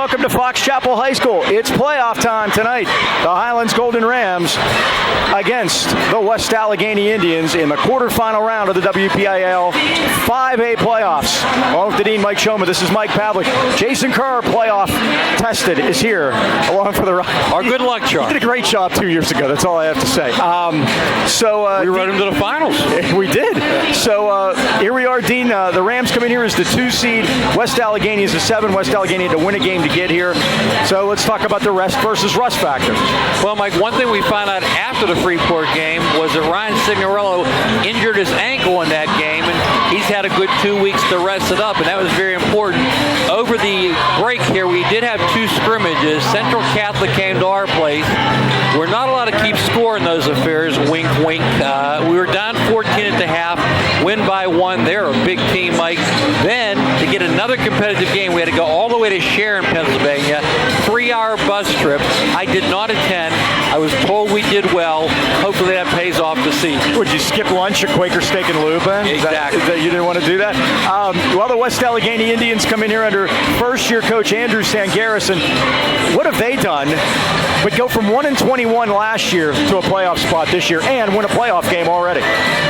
welcome to Fox Chapel High School. It's playoff time tonight. The Highlands Golden Rams against the West Allegheny Indians in the quarterfinal round of the WPIAL 5A playoffs. Along with the Dean, Mike Choma, this is Mike Pavlik. Jason Kerr, playoff tested, is here along for the ride. Our good luck charm. He did a great job 2 years ago, that's all I have to say. We rode him to the finals. We did. So here we are, Dean. The Rams come in here as the 2 seed. West Allegheny is the 7. West Allegheny had to win a game to get here. So let's talk about the rest versus rust factor. Well, Mike, one thing we found out after the Freeport game was that Ryan Signorello injured his ankle in that game, and he's had a good 2 weeks to rest it up, and that was very important. Over the break here, we did have 2 scrimmages. Central Catholic came to our place. We're not allowed to keep score in those affairs, wink, wink. We were down 14 at the half, win by 1. They're a big team, Mike. Then, to get another competitive game, we had to go all the way to Sharon, Pennsylvania, 3-hour bus trip. I did not attend. I was told we did well. Hopefully that pays off this season. Would you skip lunch at Quaker Steak and Lube? Exactly. You didn't want to do that? Well, the West Allegheny Indians come in here under first-year coach Andrew Sangaris, and what have they done but go from 1-21 last year to a playoff spot this year and win a playoff game already?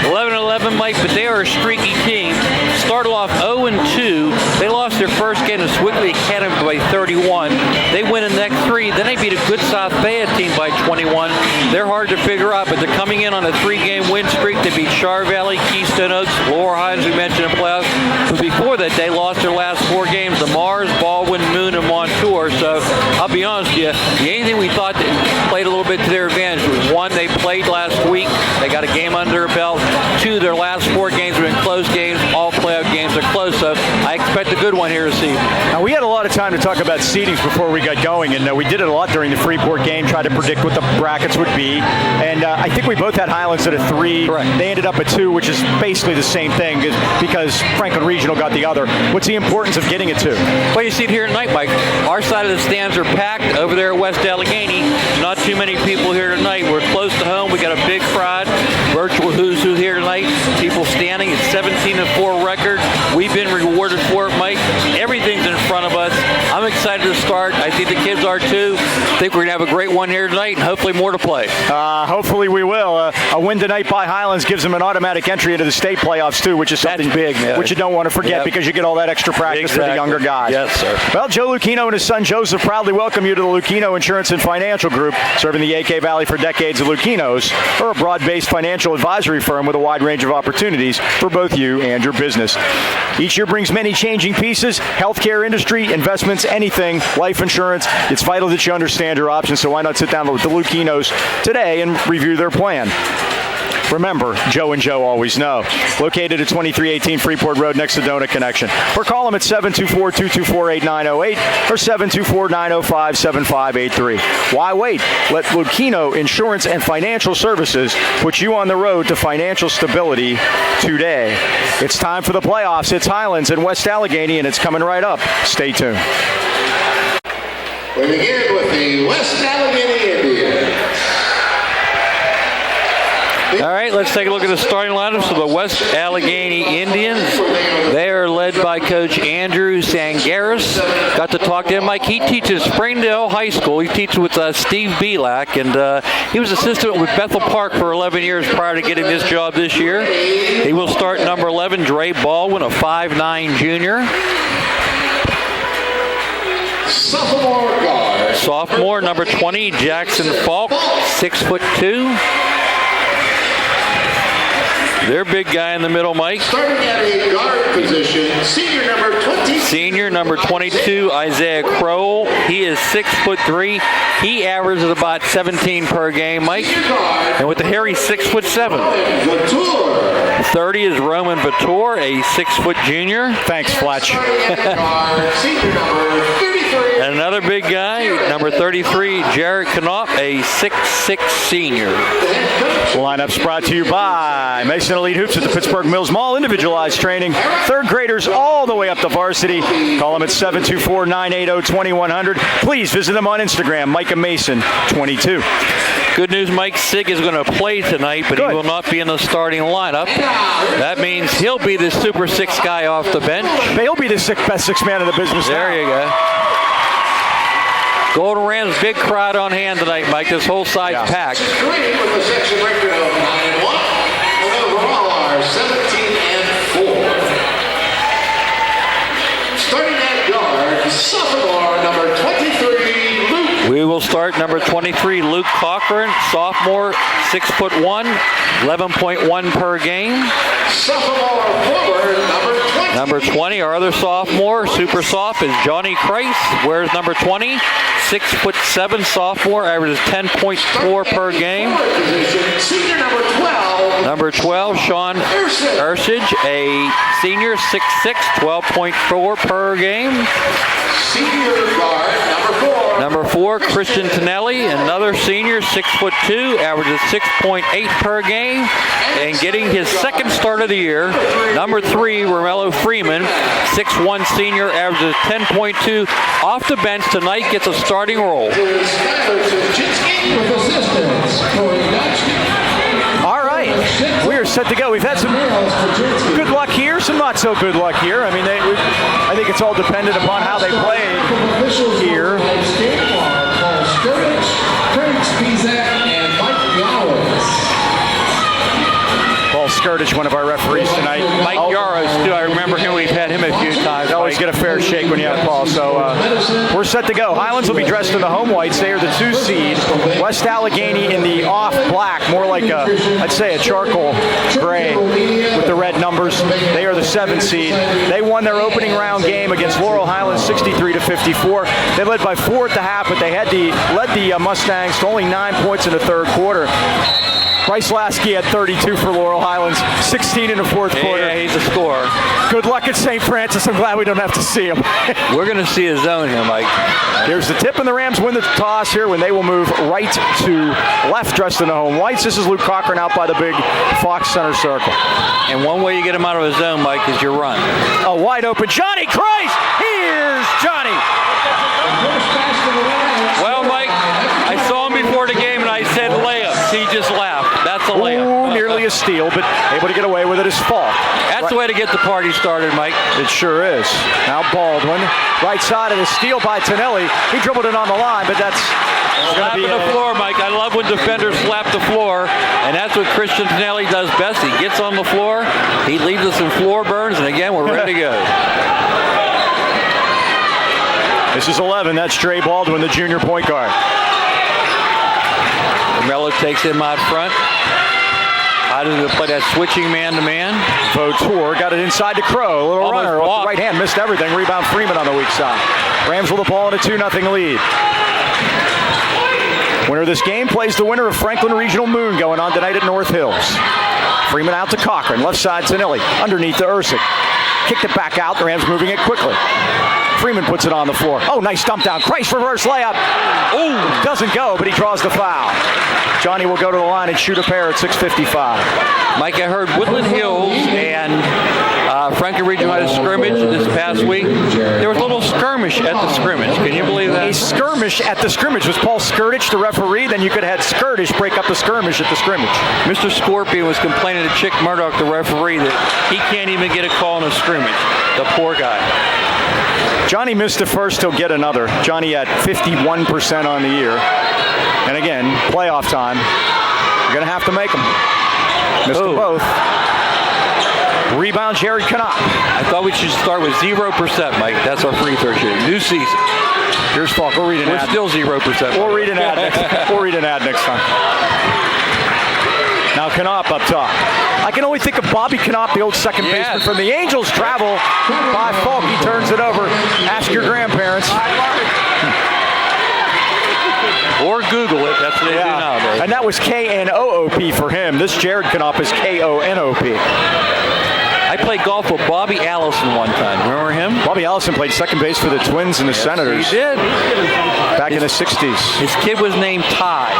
11-11, Mike, but they are a streaky team. Started off 0-2. They lost their first game to Swigley Academy by 31. They win the next 3. Then they beat a good South Fayette team by 21. They're hard to figure out, but they're coming in on a 3-game win streak. They beat Char Valley, Keystone Oaks, Lower Highlands, we mentioned in playoffs. But before that, they lost their last 4 games to Mars, Baldwin, Moon, and Montour. So I'll be honest with you, the only thing we thought that played a little bit to their advantage was 1, they played last week. They got a game under their belt. 2, their last 4 games have been close games. All playoff games are close, so I expect a good one here this evening. Now, we had a lot of time to talk about seedings before we got going, and we did it a lot during the Freeport game, tried to predict what the brackets would be, and I think we both had Highlands at a 3. Correct. They ended up at 2, which is basically the same thing because Franklin Regional got the other. What's the importance of getting it 2? Well, you see it here tonight, Mike. Our side of the stands are packed. Over there at West Allegheny, not too many people here tonight. We're close to home. We got a big crowd. Virtual who's who here tonight. People standing. It's 17-4 record. We've been rewarded for it, Mike. Everything's in front of us. I'm excited to start. I think the kids are too. I think we're going to have a great one here tonight and hopefully more to play. Hopefully we will. A win tonight by Highlands gives them an automatic entry into the state playoffs too, which is something big, man. Which you don't want to forget because you get all that extra practice for the younger guys. Yes, sir. Well, Joe Lucchino and his son Joseph proudly welcome you to the Lucchino Insurance and Financial Group, serving the AK Valley for decades. The Lucchinos are a broad-based financial advisory firm with a wide range of opportunities for both you and your business. Each year brings many changing pieces: healthcare industry, investments, anything, life insurance. It's vital that you understand your options, so why not sit down with the Lucchinos today and review their plan. Remember, Joe and Joe always know. Located at 2318 Freeport Road next to Donut Connection. Or call them at 724-224-8908 or 724-905-7583. Why wait? Let Lucchino Insurance and Financial Services put you on the road to financial stability today. It's time for the playoffs. It's Highlands and West Allegheny, and it's coming right up. Stay tuned. We begin with the West Allegheny Indians. All right, let's take a look at the starting lineups for the West Allegheny Indians. They are led by Coach Andrew Sangaris. Got to talk to him, Mike. He teaches Springdale High School. He teaches with Steve Belak, and he was assistant with Bethel Park for 11 years prior to getting this job this year. He will start number 11, Dre Baldwin, a 5'9 junior. Sophomore guard. Sophomore, number 20, Jackson Falk, 6'2". Their big guy in the middle, Mike. Starting at a guard position, senior number 20. Senior number 22, Isaiah Crowell. He is 6'3". He averages about 17 per game, Mike. And with the hair, he's 6'7". 30 is Roman Vitor, a 6-foot junior. Thanks, Fletch. Senior number 33. And another big guy, number 33, Jared Knopf, a 6'6 senior. Lineups brought to you by Mason Elite Hoops at the Pittsburgh Mills Mall. Individualized training. Third graders all the way up to varsity. Call them at 724-980-2100. Please visit them on Instagram, Micah Mason 22. Good news, Mike Sig is going to play tonight, but he will not be in the starting lineup. That means he'll be the Super 6 guy off the bench. He'll be the best 6 man in the business. There you go. Golden Rams, big crowd on hand tonight, Mike. This whole side's packed. Green with a section record of 9-1. And overall are 17-4. Starting at guard, sophomore number 23, Luke. We will start number 23, Luke Cochran, sophomore, 6'1", 11.1 per game. Sophomore forward number 20. Number 20, our other sophomore, super soft, is Johnny Kreis. Wears number 20, 6'7", sophomore, averages 10.4 per game. Senior number 12. Number 12, Sean Ursage, a senior, 6'6", 12.4 per game. Senior guard number 4. Number 4, Christian Tonelli, another senior, 6'2", averages 6.8 per game. And getting his second start of the year, number 3, Romello Freeman, 6'1", senior, averages 10.2. Off the bench tonight, gets a starting role. All right, we are set to go. We've had some good luck here, some not so good luck here. I mean, I think it's all dependent upon how they played here. Paul Skirtich, one of our referees tonight. Mike Yaros, too. I remember him. We've had him a few times. Always get a fair shake when you have Paul. So we're set to go. Highlands will be dressed in the home whites. They are the 2 seed. West Allegheny in the off black, more like I'd say a charcoal gray with the red numbers. They are the 7 seed. They won their opening round game against Laurel Highlands 63-54. They led by 4 at the half, but they led the Mustangs to only 9 points in the third quarter. Bryce Lasky had 32 for Laurel Highlands, 16 in the fourth quarter. Yeah, he's a scorer. Good luck at St. Francis. I'm glad we don't have to see him. We're going to see a zone here, Mike. Here's the tip, and the Rams win the toss here when they will move right to left, dressed in the home whites. This is Luke Cochran out by the big Fox center circle. And one way you get him out of his zone, Mike, is your run. A wide open Johnny Christ. Here's Johnny. Well, Mike, I saw him before the game, and I said layup. He just laughed. That's a layup. Ooh, nearly a steal, but able to get away with it is Falk. That's the way to get the party started, Mike. It sure is. Now Baldwin, right side of the steal by Tonelli. He dribbled it on the line, but that's going to be the floor, Mike. I love when defenders slap the floor, and that's what Christian Tonelli does best. He gets on the floor, he leaves us in floor burns, and again, we're ready to go. This is 11. That's Dre Baldwin, the junior point guard. Romello takes him out front. How does it play that switching man-to-man? Vautour got it inside to Crow. A little Almost runner off walked. the right hand. Missed everything. Rebound Freeman on the weak side. Rams with the ball in a 2-0 lead. Winner of this game plays the winner of Franklin Regional Moon going on tonight at North Hills. Freeman out to Cochran. Left side Tonelli. Underneath to Ursig. Kicked it back out. The Rams moving it quickly. Freeman puts it on the floor. Oh, nice dump down. Christ reverse layup. Oh, doesn't go, but he draws the foul. Johnny will go to the line and shoot a pair at 6:55. Mike, I heard Woodland Hills and Franklin Regional had a scrimmage this past week. There was a little skirmish at the scrimmage. Can you believe that? A skirmish at the scrimmage. Was Paul Skirtich the referee? Then you could have had Skirtich break up the skirmish at the scrimmage. Mr. Scorpion was complaining to Chick Murdoch, the referee, that he can't even get a call in a scrimmage. The poor guy. Johnny missed the first, he'll get another. Johnny at 51% on the year. And again, playoff time. You're going to have to make them. Missed them both. Rebound, Jared Knopp. I thought we should start with 0%, Mike. That's our free throw shooting. New season. Here's Falk. We'll read an ad. We're still 0%. We'll read an ad next time. We'll read an ad next time. Now Knopp up top. I can only think of Bobby Knopp, the old second baseman from the Angels. Travel by Falk. He turns it over. Ask your grandparents. Or Google it. That's what they do nowadays. And that was K-N-O-O-P for him. This Jared Knopp is K-O-N-O-P. I played golf with Bobby Allison one time. Remember him? Bobby Allison played second base for the Twins and the Senators. He did. Back in the 60s. His kid was named Ty.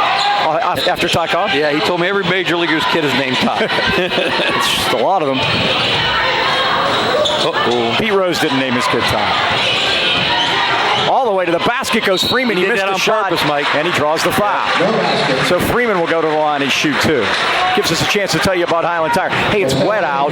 After Ty Cobb? Yeah, he told me every major leaguer's kid is named Ty. It's just a lot of them. Uh-oh. Pete Rose didn't name his kid Ty. All the way way to the basket goes Freeman. He missed the shot, purpose, Mike. and he draws the foul. So Freeman will go to the line and shoot 2. Gives us a chance to tell you about Highland Tire. Hey, it's wet out.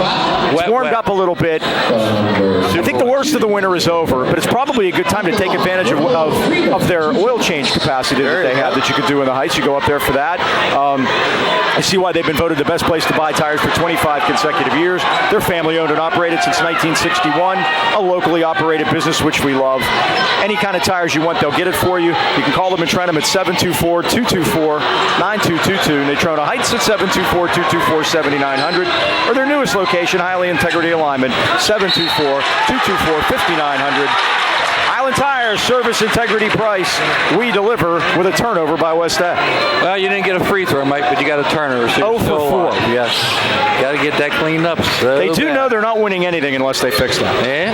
It's warmed up a little bit. I think the worst of the winter is over, but it's probably a good time to take advantage of their oil change capacity that they have that you could do in the Heights. You go up there for that. I see why they've been voted the best place to buy tires for 25 consecutive years. They're family owned and operated since 1961, a locally operated business, which we love. Any kind of tires you want, they'll get it for you. You can call them in Trenton at 724-224-9222. Natrona Heights at 724-224-7900. Or their newest location, Highly Integrity Alignment, 724-224-5900. Highland Tire, service, integrity, price. We deliver with a turnover by West End. Well, you didn't get a free throw, Mike, but you got a turnover. So 0 for 4. Yes. Got to get that cleaned up. So they do know they're not winning anything unless they fix that. Yeah.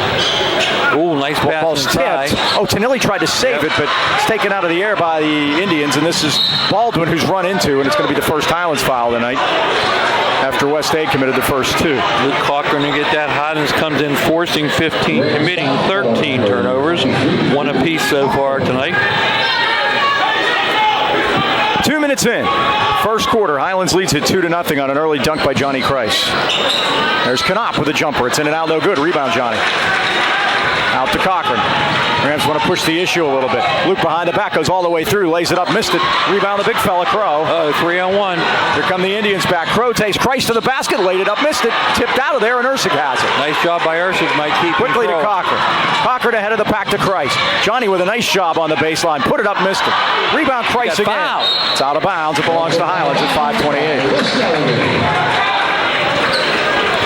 Oh, nice pass Ball's inside. tipped. Oh, Tonelli tried to save it, but it's taken out of the air by the Indians, and this is Baldwin who's run into, and it's going to be the first Highlands foul tonight after West End committed the first 2. Luke Cochran to get that. Highlands comes in forcing 15, committing 13 turnovers. 1 apiece so far tonight. 2 minutes in. First quarter, Highlands leads it 2-0 on an early dunk by Johnny Christ. There's Knopp with a jumper. It's in and out, no good. Rebound, Johnny. Out to Cochran. Rams want to push the issue a little bit. Luke behind the back, goes all the way through, lays it up, missed it. Rebound the big fella, Crow. 3-on-1. Here come the Indians back. Crow takes Christ to the basket, laid it up, missed it. Tipped out of there, and Ursig has it. Nice job by Ursig, Mike. Quickly to Cochran. Cochran ahead of the pack to Christ. Johnny with a nice job on the baseline. Put it up, missed it. Rebound Christ again. Foul. It's out of bounds. It belongs to Highlands at 5:28.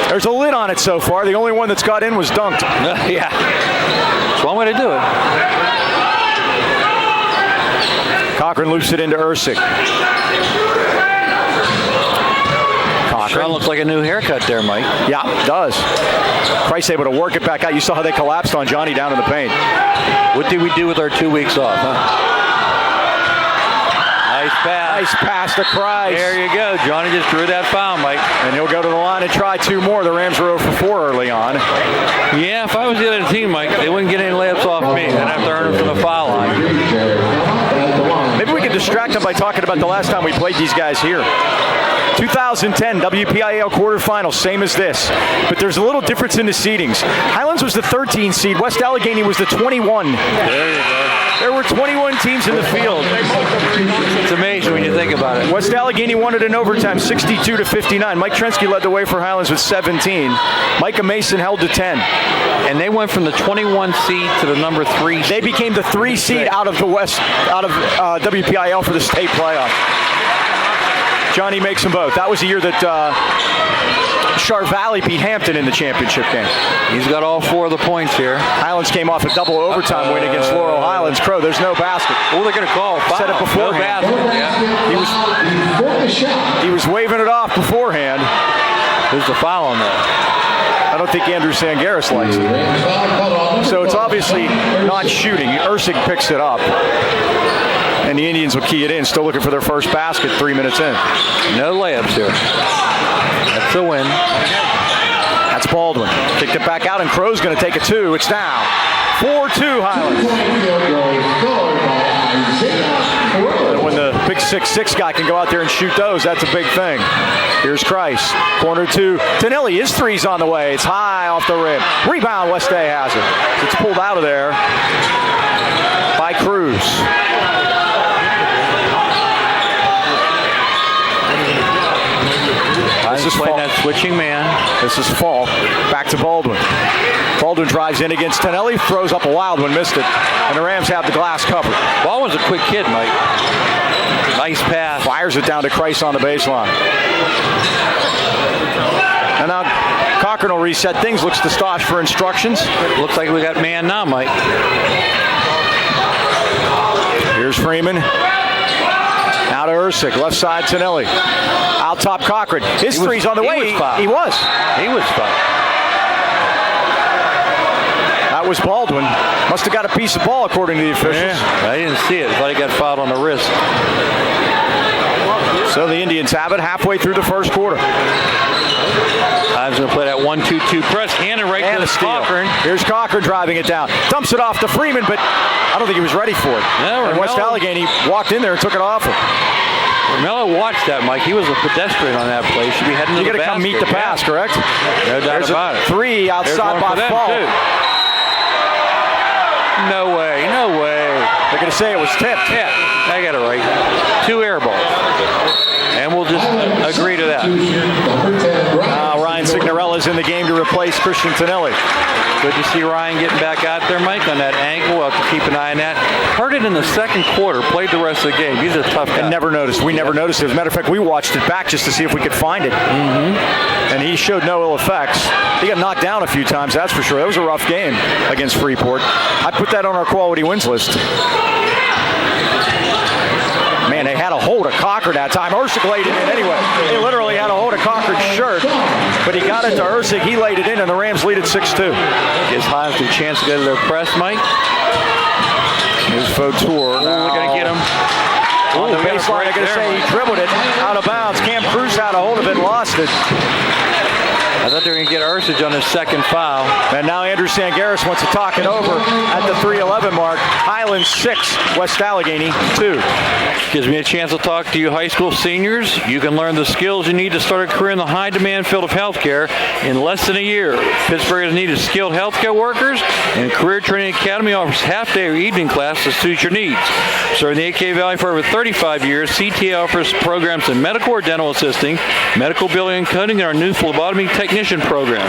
There's a lid on it so far. The only one that's got in was dunked. Yeah. That's one way to do it. Cochran loops it into Ursig. Cochran looks like a new haircut there, Mike. Yeah, it does. Christ able to work it back out. You saw how they collapsed on Johnny down in the paint. What did we do with our 2 weeks off, huh? Nice pass. Nice pass to Christ. There you go. Johnny just drew that foul, Mike. And he'll go to the line and try 2 more. The Rams were 0 for 4 early on. Yeah, if I was the other team, Mike, they wouldn't get any layups off me. I'd have to earn them from the foul line. Maybe we can distract them by talking about the last time we played these guys here. 2010 WPIAL quarterfinals, same as this. But there's a little difference in the seedings. Highlands was the 13 seed. West Allegheny was the 21. There you go. There were 21 teams in the field. It's amazing when you think about it. West Allegheny won it in overtime, 62-59. Mike Trensky led the way for Highlands with 17. Micah Mason held to 10. And they went from the 21 seed to the number 3 seed. They became the 3 seed out of the West, out of WPIL for the state playoff. Johnny makes them both. That was the year that Char Valley beat Hampton in the championship game. He's got all 4 of the points here. Highlands came off a double overtime win against Laurel Highlands. Crow, there's no basket. Oh, they're going to call. Said it beforehand. No basket. Yeah. He was waving it off beforehand. There's the foul on that. I don't think Andrew Sangaris likes it. So it's obviously not shooting. Ursig picks it up. And the Indians will key it in, still looking for their first basket 3 minutes in. No layups here. That's the win. That's Baldwin. Kicked it back out, and Crow's going to take a 2. It's now 4-2 Highlands. And when the big 6'6" guy can go out there and shoot those, that's a big thing. Here's Christ. Corner 2. Tonelli, his 3's on the way. It's high off the rim. Rebound, West Day has it. It's pulled out of there by Cruz. This is playing that switching man. This is Falk. Back to Baldwin. Baldwin drives in against Tonelli, throws up a wild one, missed it. And the Rams have the glass covered. Baldwin's a quick kid, Mike. Nice pass. Fires it down to Christ on the baseline. And now Cochran will reset things. Looks to Stosh for instructions. Looks like we got man now, Mike. Here's Freeman. Now to Ursig. Left side, Tonelli. Out top, Cochran. His 3's on the way. He was. He was fouled. That was Baldwin. Must have got a piece of ball, according to the officials. Yeah, I didn't see it. I thought he got fouled on the wrist. So the Indians have it halfway through the first quarter. Highlands going to play that 1-2-2 press. Handed right And to a steal. Cochran. Here's Cochran driving it down. Dumps it off to Freeman, but I don't think he was ready for it. No, and West Allegheny walked in there and took it off him. Romello watched that, Mike. He was a pedestrian on that play. Should be heading to You the got to come meet the pass, Yeah. correct? No doubt There's about it. 3 outside by Fall. No way. No way. They're going to say it was tipped. Yeah, I got it right. 2 air balls. And we'll just agree to that. Ryan Signorella's in the game to replace Christian Tonelli. Good to see Ryan getting back out there, Mike, on that ankle. We'll have to keep an eye on that. Heard it in the second quarter, played the rest of the game. He's a tough guy. And never noticed. We never noticed it. As a matter of fact, we watched it back just to see if we could find it. And he showed no ill effects. He got knocked down a few times, that's for sure. That was a rough game against Freeport. I put that on our quality wins list. Man, they had a hold of Cochran that time. Ursig laid it in anyway. They literally had a hold of Cochran's shirt, but he got it to Ursig. He laid it in, and the Rams lead at 6-2. Gives Highlands a chance to go to their press, Mike. Here's Fautour. We're going to get him. On the baseline, they're going to say he dribbled it out of bounds. Cam Cruz had a hold of it and lost it. I thought they were going to get Ursig on his second foul. And now Andrew Sangaris wants to talk it over at the 3:11 mark. Highlands 6, West Allegheny 2. Gives me a chance to talk to you high school seniors. You can learn the skills you need to start a career in the high-demand field of healthcare in less than a year. Pittsburgh has needed skilled healthcare workers, and Career Training Academy offers half-day or evening classes to suit your needs. Serving the AK Valley for over 35 years, CTA offers programs in medical or dental assisting, medical billing and coding, and our new phlebotomy technician program.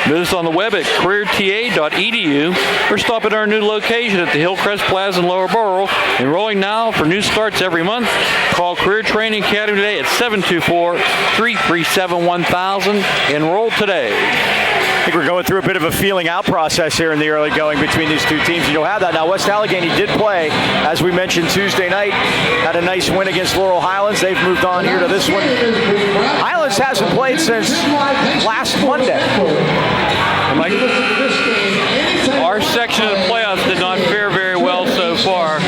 Visit us on the web at careerta.edu or stop at our new location at the Hillcrest Plaza in Lower Borough. Enrolling now for new starts every month. Call Career Training Academy today at 724-337-1000. Enroll today. I think we're going through a bit of a feeling out process here in the early going between these two teams, and you'll have that. Now, West Allegheny did play, as we mentioned, Tuesday night. Had a nice win against Laurel Highlands. They've moved on here to this one. Highlands hasn't played since last Monday. Mike, our section of the playoffs did not fare very well so far.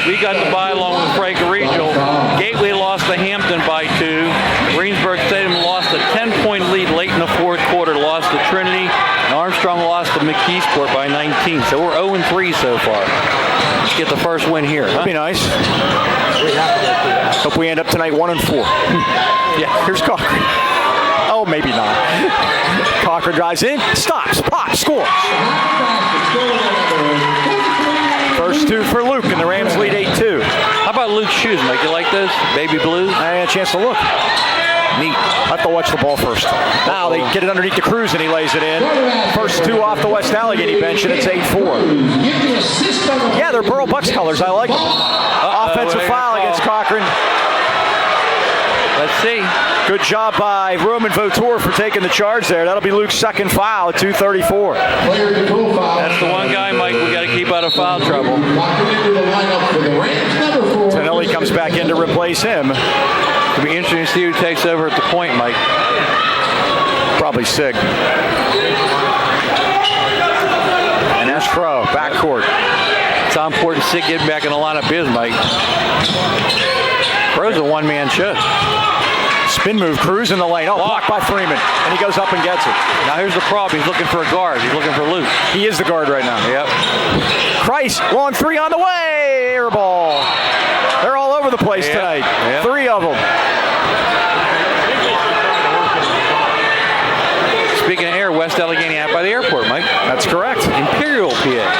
We got the bye along with Franklin Regional. Gateway lost to Hampton by 2. Greensburg Stadium lost a 10-point lead late in the fourth quarter, lost to Trinity. And Armstrong lost to McKeesport by 19. So we're 0-3 so far. Let's get the first win here. That'd be nice. Hope we end up tonight 1-4. Yeah, here's Cochran. Oh, maybe not. Cochran drives in, stops, pops, scores. First 2 for Luke, and the Rams lead 8-2. How about Luke's shoes, Mike? You like those? Baby blues? I had a chance to look. Neat. I have to watch the ball first. Now they get it underneath the Cruz, and he lays it in. First 2 off the West Allegheny bench, and it's 8-4. Yeah, they're Burl Bucks colors. I like them. Offensive foul against Cochran. Let's see. Good job by Roman Vautour for taking the charge there. That'll be Luke's second foul at 2:34. That's the one guy, Mike, we got to keep out of foul trouble. Tonelli comes back in to replace him. It'll be interesting to see who takes over at the point, Mike. Probably Sig. And that's Crow, backcourt. It's how important Sig getting back in the lineup is, Mike. Crow's a one-man show. Spin move, Cruz in the lane. Oh, blocked by Freeman. And he goes up and gets it. Now here's the problem. He's looking for a guard. He's looking for Luke. He is the guard right now. Yep. Christ, long 3 on the way. Air ball. They're all over the place tonight. Yep. 3 of them. Speaking of air, West Allegheny out by the airport, Mike. That's correct. Imperial, PA.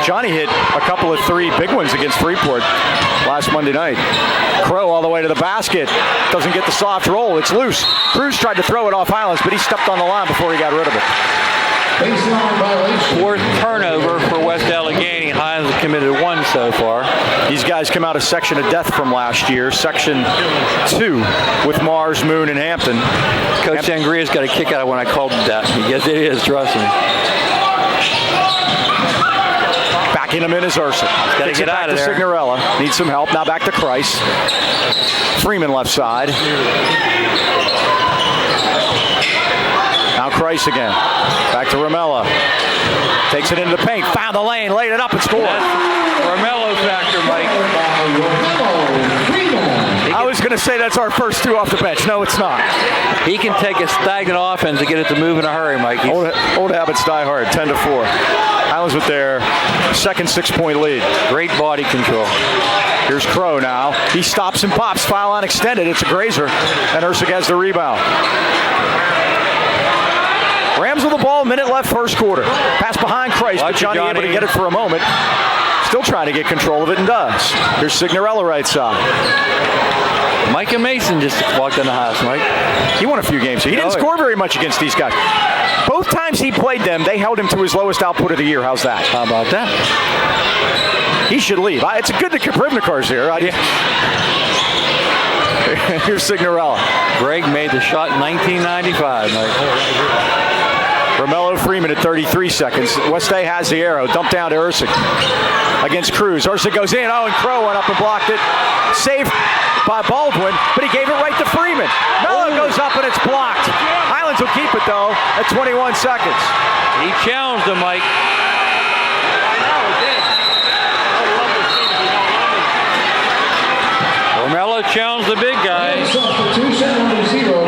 Johnny hit a couple of 3 big ones against Freeport last Monday night. Crow all the way to the basket. Doesn't get the soft roll. It's loose. Cruz tried to throw it off Highlands, but he stepped on the line before he got rid of it. Fourth turnover for West Allegheny. Highlands have committed 1 so far. These guys come out of Section of Death from last year. Section 2 with Mars, Moon, and Hampton. Coach Sangria's got a kick out of when I called him that. Yes, it is. Trust me. Backing him in is Ursik. Gotta get out of there. Signorella. Needs some help. Now back to Christ. Freeman left side. Now Christ again. Back to Romello. Takes it into the paint. Found the lane. Laid it up and scored. Romello factor, Mike. I was going to say that's our first 2 off the bench. No, it's not. He can take a stagnant offense and get it to move in a hurry, Mike. Old habits die hard, 10-4. Highlands with their second 6-point lead. Great body control. Here's Crow now. He stops and pops. Foul line extended. It's a grazer. And Ursig has the rebound. Rams with the ball. Minute left first quarter. Pass behind Christ, but Johnny able to get it for a moment. Still trying to get control of it and does. Here's Signorella right side. Micah Mason just walked on the house, Mike. He won a few games. He didn't score very much against these guys. Both times he played them, they held him to his lowest output of the year. How's that? How about that? He should leave. It's good that Kaprivnikar's here. Here's Signorella. Greg made the shot in 1995, Mike. Romello Freeman at 33 seconds. West A has the arrow. Dumped down to Ursig. Against Cruz. Ursig goes in. And Crow went up and blocked it. Saved by Baldwin, but he gave it right to Freeman. Mello goes up and it's blocked. Highlands will keep it, though, at 21 seconds. He challenged him, Mike. Romello challenged the big guy.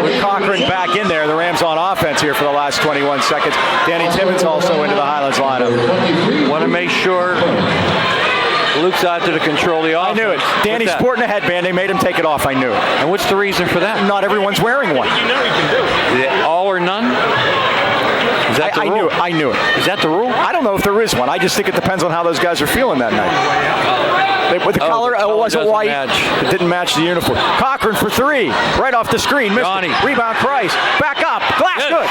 With Cochran back in there, the Rams on offense here for the last 21 seconds. Danny Timmons also into the Highlands lineup. Want to make sure Luke's out there to control the offense. I knew it. Danny's sporting a headband. They made him take it off. I knew it. And what's the reason for that? Not everyone's wearing one. Is it all or none? Is that the rule? I knew it. Is that the rule? I don't know if there is one. I just think it depends on how those guys are feeling that night. With the collar, it wasn't white. It didn't match the uniform. Cochran for 3. Right off the screen. Missed it. Rebound Price. Back up. Glass good.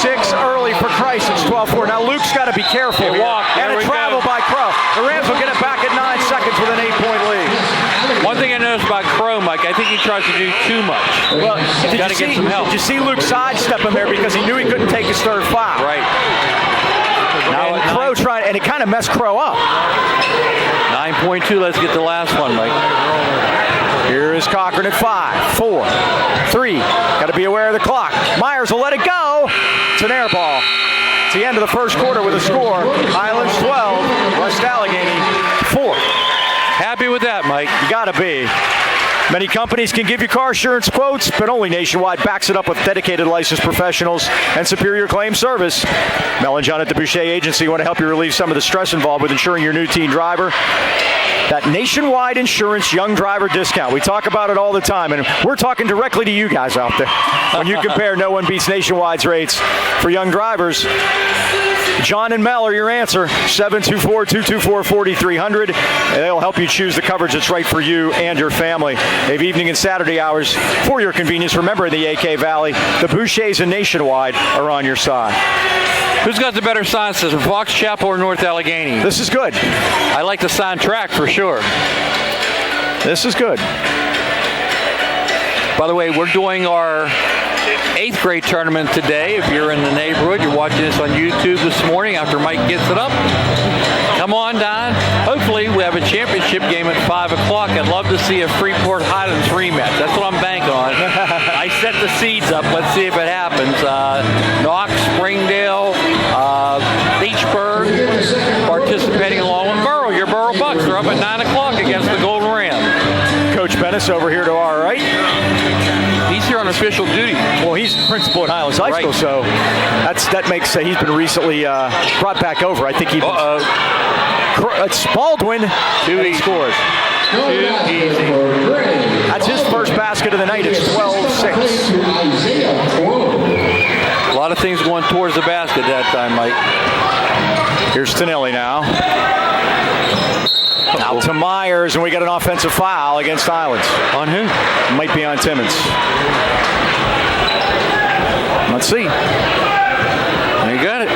6 early for Christ. It's 12-4. Now Luke's got to be careful. And a travel by Crow. The Rams will get it back at 9 seconds with an 8-point lead. One thing I noticed about Crow, Mike, I think he tries to do too much. Well, he's got to get some help. Did you see Luke sidestep him there because he knew he couldn't take his third foul? Right. Now Crow trying, and it kind of messed Crow up. 9.2. Let's get the last one, Mike. Here is Cochran at 5, 4, 3. Got to be aware of the clock. Myers will let it go. It's an air ball. It's the end of the first quarter with a score. Highlands 12, West Allegheny 4. Happy with that, Mike. You got to be. Many companies can give you car insurance quotes, but only Nationwide backs it up with dedicated licensed professionals and superior claim service. Mel and John at the Boucher Agency want to help you relieve some of the stress involved with insuring your new teen driver. That Nationwide Insurance Young Driver Discount. We talk about it all the time, and we're talking directly to you guys out there. When you compare No One Beats Nationwide's rates for young drivers, John and Mel are your answer. 724-224-4300. They'll help you choose the coverage that's right for you and your family. They have evening and Saturday hours for your convenience. Remember, in the AK Valley, the Bouchers and Nationwide are on your side. Who's got the better sign system, Fox Chapel or North Allegheny? This is good. I like the sign track for sure. This is good. By the way, we're doing our 8th grade tournament today. If you're in the neighborhood, you're watching this on YouTube this morning after Mike gets it up, come on down. Hopefully we have a championship game at 5 o'clock. I'd love to see a Freeport Highlands rematch. That's what I'm banking on. I set the seeds up. Let's see if it happens. Knox, Springdale, Beachburg participating along with Burrow. Your Burrow Bucks are up at 9 o'clock against the Golden Ram. Coach Bennis over here to our right. He's here on official duty. Well, he's principal at Highlands High School, so that makes he's been recently brought back over. I think he. It's Baldwin. 2 easy scores. Too easy. That's his first basket of the night. It's 12-6. A lot of things going towards the basket that time, Mike. Here's Tonelli now. Out to Myers, and we got an offensive foul against Highlands. On who? Might be on Timmons. Let's see. You got it.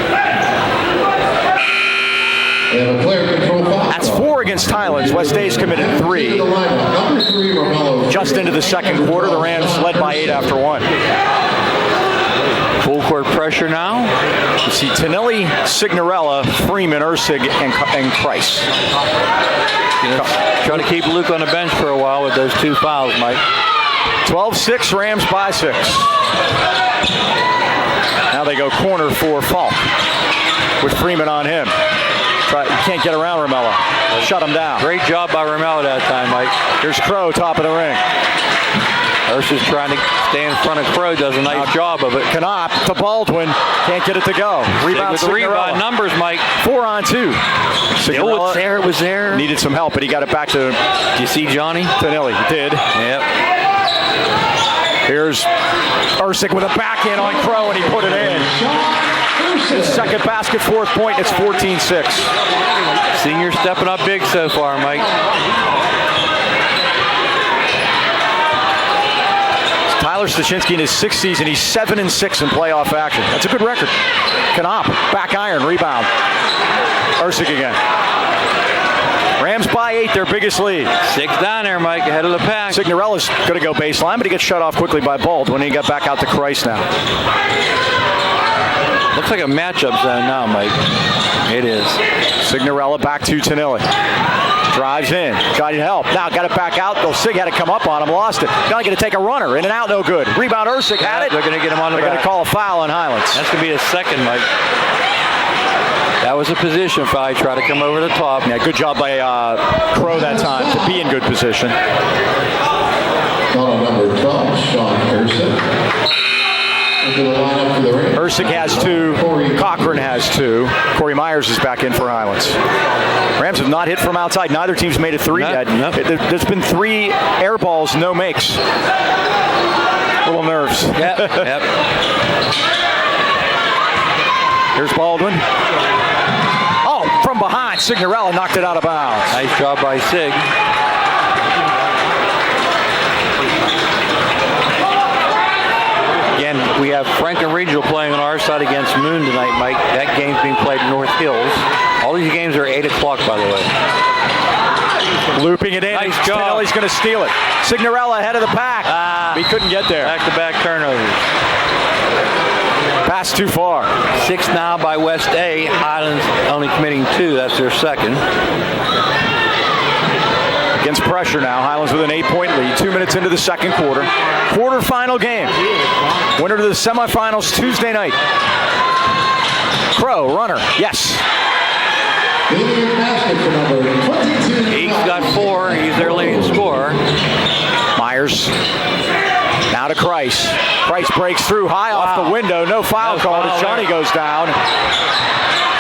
And a player control foul. That's 4 against Highlands. West A's committed 3. Just into the second quarter, the Rams led by 8 after 1. Full court pressure now. You see Tonelli, Signorella, Freeman, Ursig, and Price. Try to keep Luke on the bench for a while with those 2 fouls, Mike. 12-6, Rams by 6. Now they go corner for Falk with Freeman on him. You can't get around Romello. Shut him down. Great job by Romello that time, Mike. Here's Crow, top of the ring. Ursa's trying to stay in front of Crow, does a nice job of it. Knopp to Baldwin, can't get it to go. Rebound, with the rebound numbers, Mike. 4 on 2. Still was there, it was there. Needed some help, but he got it back to. Do you see Johnny? Tonelli, he did. Yep. Here's Ursic with a backhand on Crow, and he put it in. His second basket, 4th point, it's 14-6. Senior stepping up big so far, Mike. Tyler Stachinski in his 6th season, he's 7-6 in playoff action. That's a good record. Knopp, back iron, rebound. Ursic again. Rams by 8, their biggest lead. 6 down there, Mike, ahead of the pack. Signorella's going to go baseline, but he gets shut off quickly by Bald when he got back out to Christ now. Looks like a matchup zone now, Mike. It is. Signorella back to Tonelli. Drives in. Got help. Now got it back out. Though Sig had to come up on him. Lost it. Now going to take a runner. In and out. No good. Rebound. Ursic had it. They're going to get him on the They're back. going to call a foul on Highlands. That's going to be a second, Mike. That was a position foul. He tried to come over the top. Yeah, good job by Crow that time to be in good position. Foul number 12, Sean Pearson. Ursic has 2. Cochran has 2. Corey Myers is back in for Highlands. Rams have not hit from outside. Neither team's made a 3 yet. There's been 3 air balls, no makes. Little nerves. Yep. Here's Baldwin. Oh, from behind. Signorella knocked it out of bounds. Nice job by Sig. Again, we have Franklin Regional playing on our side against Moon tonight, Mike. That game's being played in North Hills. All these games are 8 o'clock, by the way. Looping it in. Nice job. Tonelli's going to steal it. Signorella ahead of the pack. He couldn't get there. Back-to-back turnovers. Pass too far. 6 now by West A. Highlands only committing 2. That's their second. Against pressure now. Highlands with an 8-point lead. 2 minutes into the second quarter. Quarterfinal game. Winner to the semifinals Tuesday night. Crow, runner. Yes. He's got 4. He's their leading scorer. Myers. Now to Christ. Christ breaks through high off the window. No foul called as Johnny goes down.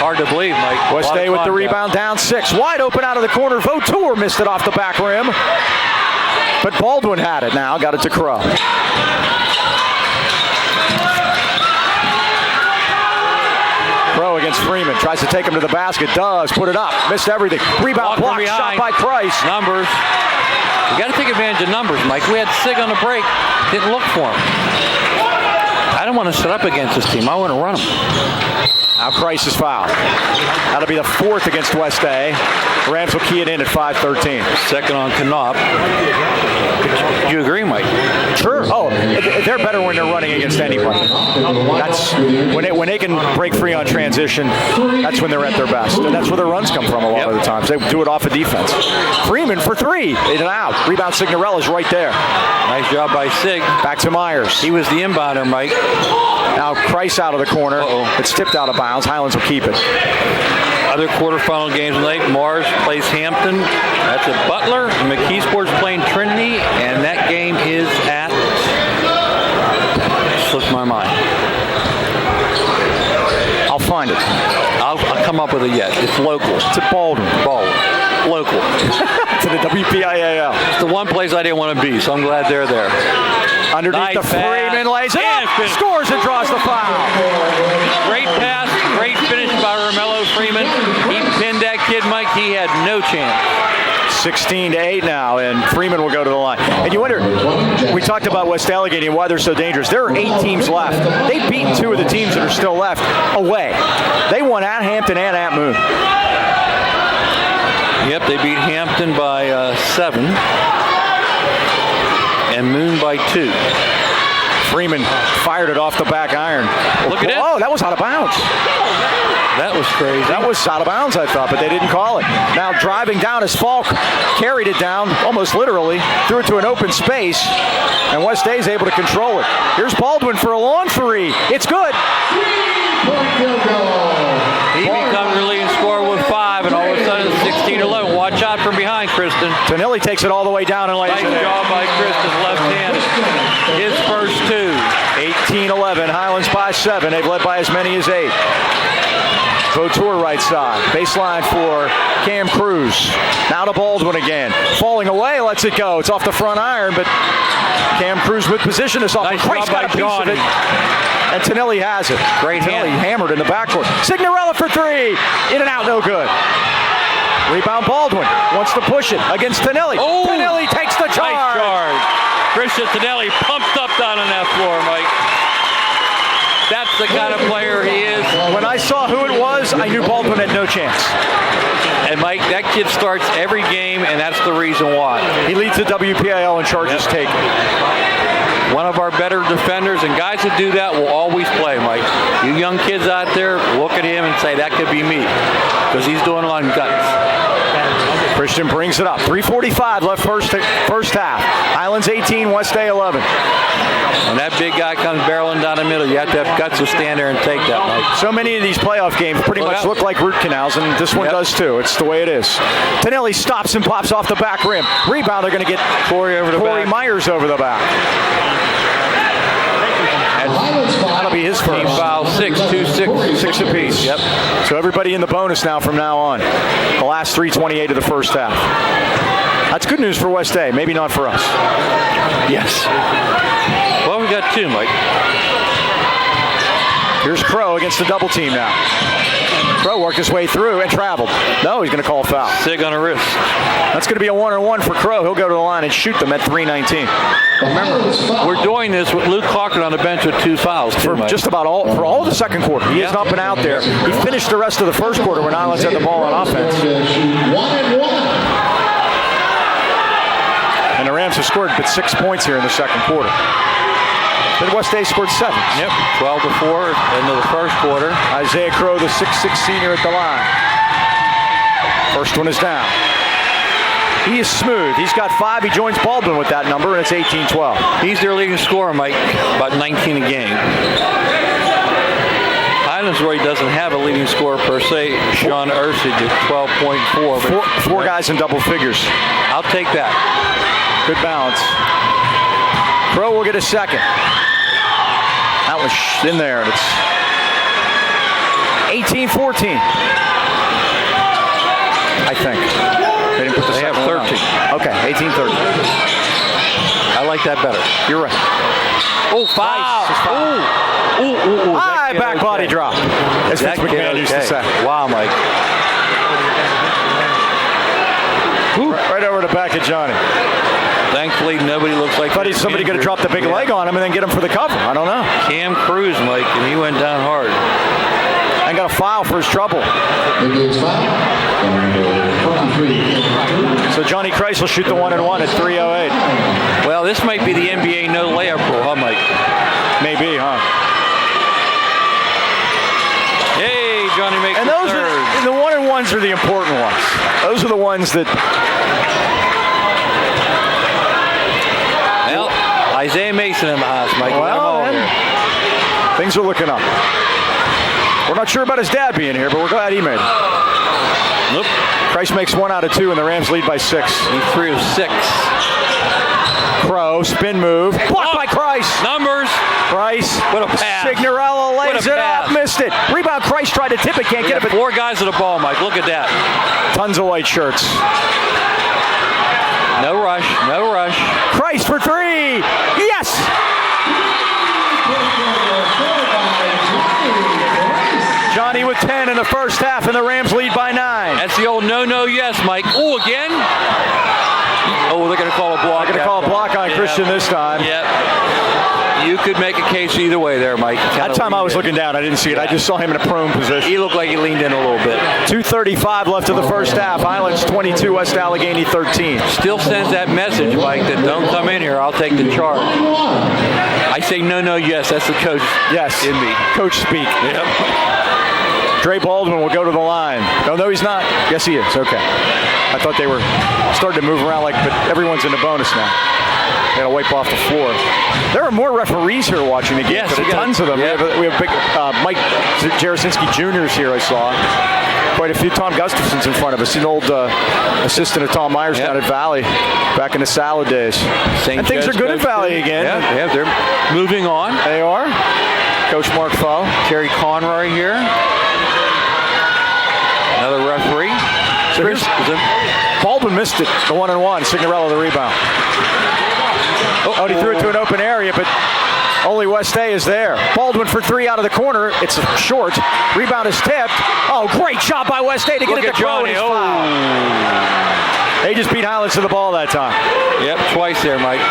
Hard to believe, Mike. West A with the rebound down 6. Wide open out of the corner. Vautour missed it off the back rim. But Baldwin had it now. Got it to Crow. Crow against Freeman. Tries to take him to the basket. Does. Put it up. Missed everything. Rebound block. Shot by Christ. Numbers. You got to take advantage of numbers, Mike. We had Sig on the break. Didn't look for him. I don't want to set up against this team. I want to run them. Now Christ is fouled. That'll be the 4th against West A. The Rams will key it in at 5:13. Second on Knopp. Do you agree, Mike? Sure. Oh, they're better when they're running against anybody. That's when they can break free on transition. That's when they're at their best, and that's where their runs come from a lot of the times. They do it off of defense. Freeman for 3, in and out. Rebound. Signorella's right there. Nice job by Sig. Back to Myers. He was the inbounder, Mike. Now Christ out of the corner. It's tipped out of bounds. Highlands will keep it. Other quarterfinal games tonight. Mars plays Hampton. That's at Butler. McKeesport's playing Trinity, and that game is at. Slipped my mind. I'll find it. I'll come up with it yet. It's local. It's at Baldwin. Local. To the WPIAL. It's the one place I didn't want to be, so I'm glad they're there. Underneath Nice the Freeman lays it up, scores and draws the foul. Great pass, great finish by Romello Freeman. He pinned that kid, Mike. He had no chance. 16-8 now, and Freeman will go to the line. And you wonder, we talked about West Allegheny and why they're so dangerous. There are 8 teams left. They've beaten 2 of the teams that are still left away. They won at Hampton and at Moon. Yep, they beat Hampton by 7 and Moon by 2. Freeman fired it off the back iron. Look at it. Oh, that was out of bounds. That was crazy. That was out of bounds, I thought, but they didn't call it. Now driving down as Falk carried it down, almost literally, threw it to an open space, and West A's able to control it. Here's Baldwin for a long 3. It's good. He becomes the leading scorer with 5. Tonelli takes it all the way down and lays Nice it in. job by Christian, left-handed. His first 2. 18-11. Highlands by 7. They've led by as many as 8. Vautour right side. Baseline for Cam Cruz. Now to Baldwin again. Falling away, lets it go. It's off the front iron, but Cam Cruz with position. This off. Nice Christ job got a by piece of Johnny. it. And Tonelli has it. Great Tonelli hand. hammered in the backcourt. Signorella for 3. In and out, no good. Rebound Baldwin. Wants to push it against Tonelli. Oh. Tonelli takes the charge. Nice charge. Christian Tonelli pumped up down on that floor, Mike. That's the kind of player he is. When I saw who it was, I knew Baldwin had no chance. And Mike, that kid starts every game, and that's the reason why. He leads the WPIL in charges taken. One of our better defenders, and guys that do that will always play, Mike. You young kids out there, look at him and say, that could be me, because he's doing it on guts. Christian brings it up. 3:45 left first half. Highlands 18, West Day 11. When that big guy comes barreling down the middle, you have to have guts to stand there and take that, Mike. So many of these playoff games pretty much look like root canals, and this one does too. It's the way it is. Tonelli stops and pops off the back rim. Rebound, they're going to get Corey Myers over the back. That'll be his first. Team foul, 6 apiece. Yep. So everybody in the bonus now from now on. The last 3:28 of the first half. That's good news for West Day. Maybe not for us. Yes. Well, we got 2, Mike. Here's Crow against the double team now. Crow worked his way through and traveled. No, he's going to call a foul. Sig on a wrist. That's going to be a 1-on-1 for Crow. He'll go to the line and shoot them at 3:19. Remember, we're doing this with Luke Cochran on the bench with 2 fouls, too, For Mike. just about all the second quarter. He has not been out there. He finished the rest of the first quarter when Highlands had the ball on offense. 1-1. And the Rams have scored but 6 points here in the second quarter. Then West Day scored 7. Yep, 12-4 into the first quarter. Isaiah Crow, the 6'6 senior at the line. First one is down. He is smooth. He's got 5. He joins Baldwin with that number, and it's 18-12. He's their leading scorer, Mike, about 19 a game. Highlands really doesn't have a leading scorer per se. Sean Ursig at 12.4. Four guys in double figures. I'll take that. Good balance. Crow will get a second. That was in there, and it's 18-14. I think. They didn't put the They have second one 13. out. Okay, 18-13. I like that better. You're right. Oh, foul. Ooh. High back body drop, as Vince McMahon used to say. Wow, Mike. Right over the back of Johnny. Thankfully, nobody looks like. Thought somebody going to drop the big leg on him and then get him for the cover. I don't know. Cam Cruz, Mike, and he went down hard. And got a foul for his trouble. So Johnny Christ will shoot the 1-and-1 at 3:08. Well, this might be the NBA no layup rule, huh, Mike? Maybe, huh? Hey, Johnny makes And the those third. are the 1-and-1s are the important ones. Those are the ones that. Well, Isaiah Mason in the house, Mike. Let him Well, over. man, things are looking up. We're not sure about his dad being here, but we're glad he made it. Nope. Christ makes 1 out of 2, and the Rams lead by 6. He's 3 of 6. Crow, spin move. Blocked by Christ. Numbers. Christ. What a pass. Signorella lays What a it up. pass. Missed it. Rebound. Christ tried to tip it. Can't We get got it. But 4 guys at the ball, Mike. Look at that. tons of white shirts. No rush. No rush. Christ for 3. Yes. Johnny with 10 in the first half, and the Rams lead by 9. That's the old no, yes, Mike. Oh, again. Oh, they're going to call a block. They're going to call a block on Christian this time. Yep. You could make a case either way there, Mike. That time I was looking down. I didn't see it. I just saw him in a prone position. He looked like he leaned in a little bit. 2:35 left of the first half. Highlands 22, West Allegheny 13. Still sends that message, Mike, that don't come in here. I'll take the charge. I say no, yes. That's the coach Yes. in me. Coach speak. Yep. Dre Baldwin will go to the line. No, he's not. Yes, he is. Okay. I thought they were starting to move around but everyone's in the bonus now. Got to wipe off the floor. There are more referees here watching the game. Yes, there are tons of them. Yeah. We have big Mike Jarasinski Jr. is here, I saw. Quite a few. Tom Gustafson's in front of us. An old assistant of Tom Myers down at Valley back in the salad days. And things are good at Valley again. Yeah, they're moving on. They are. Coach Mark Foe. Terry Conroy here. Another referee. So here's Baldwin missed it. The 1-and-1. Signorella the rebound. Oh, he threw it to an open area, but only West A is there. Baldwin for three out of the corner. It's short. Rebound is tipped. Oh, great shot by West A to get it to Crow. They just beat Highlands to the ball that time. Yep, twice there, Mike.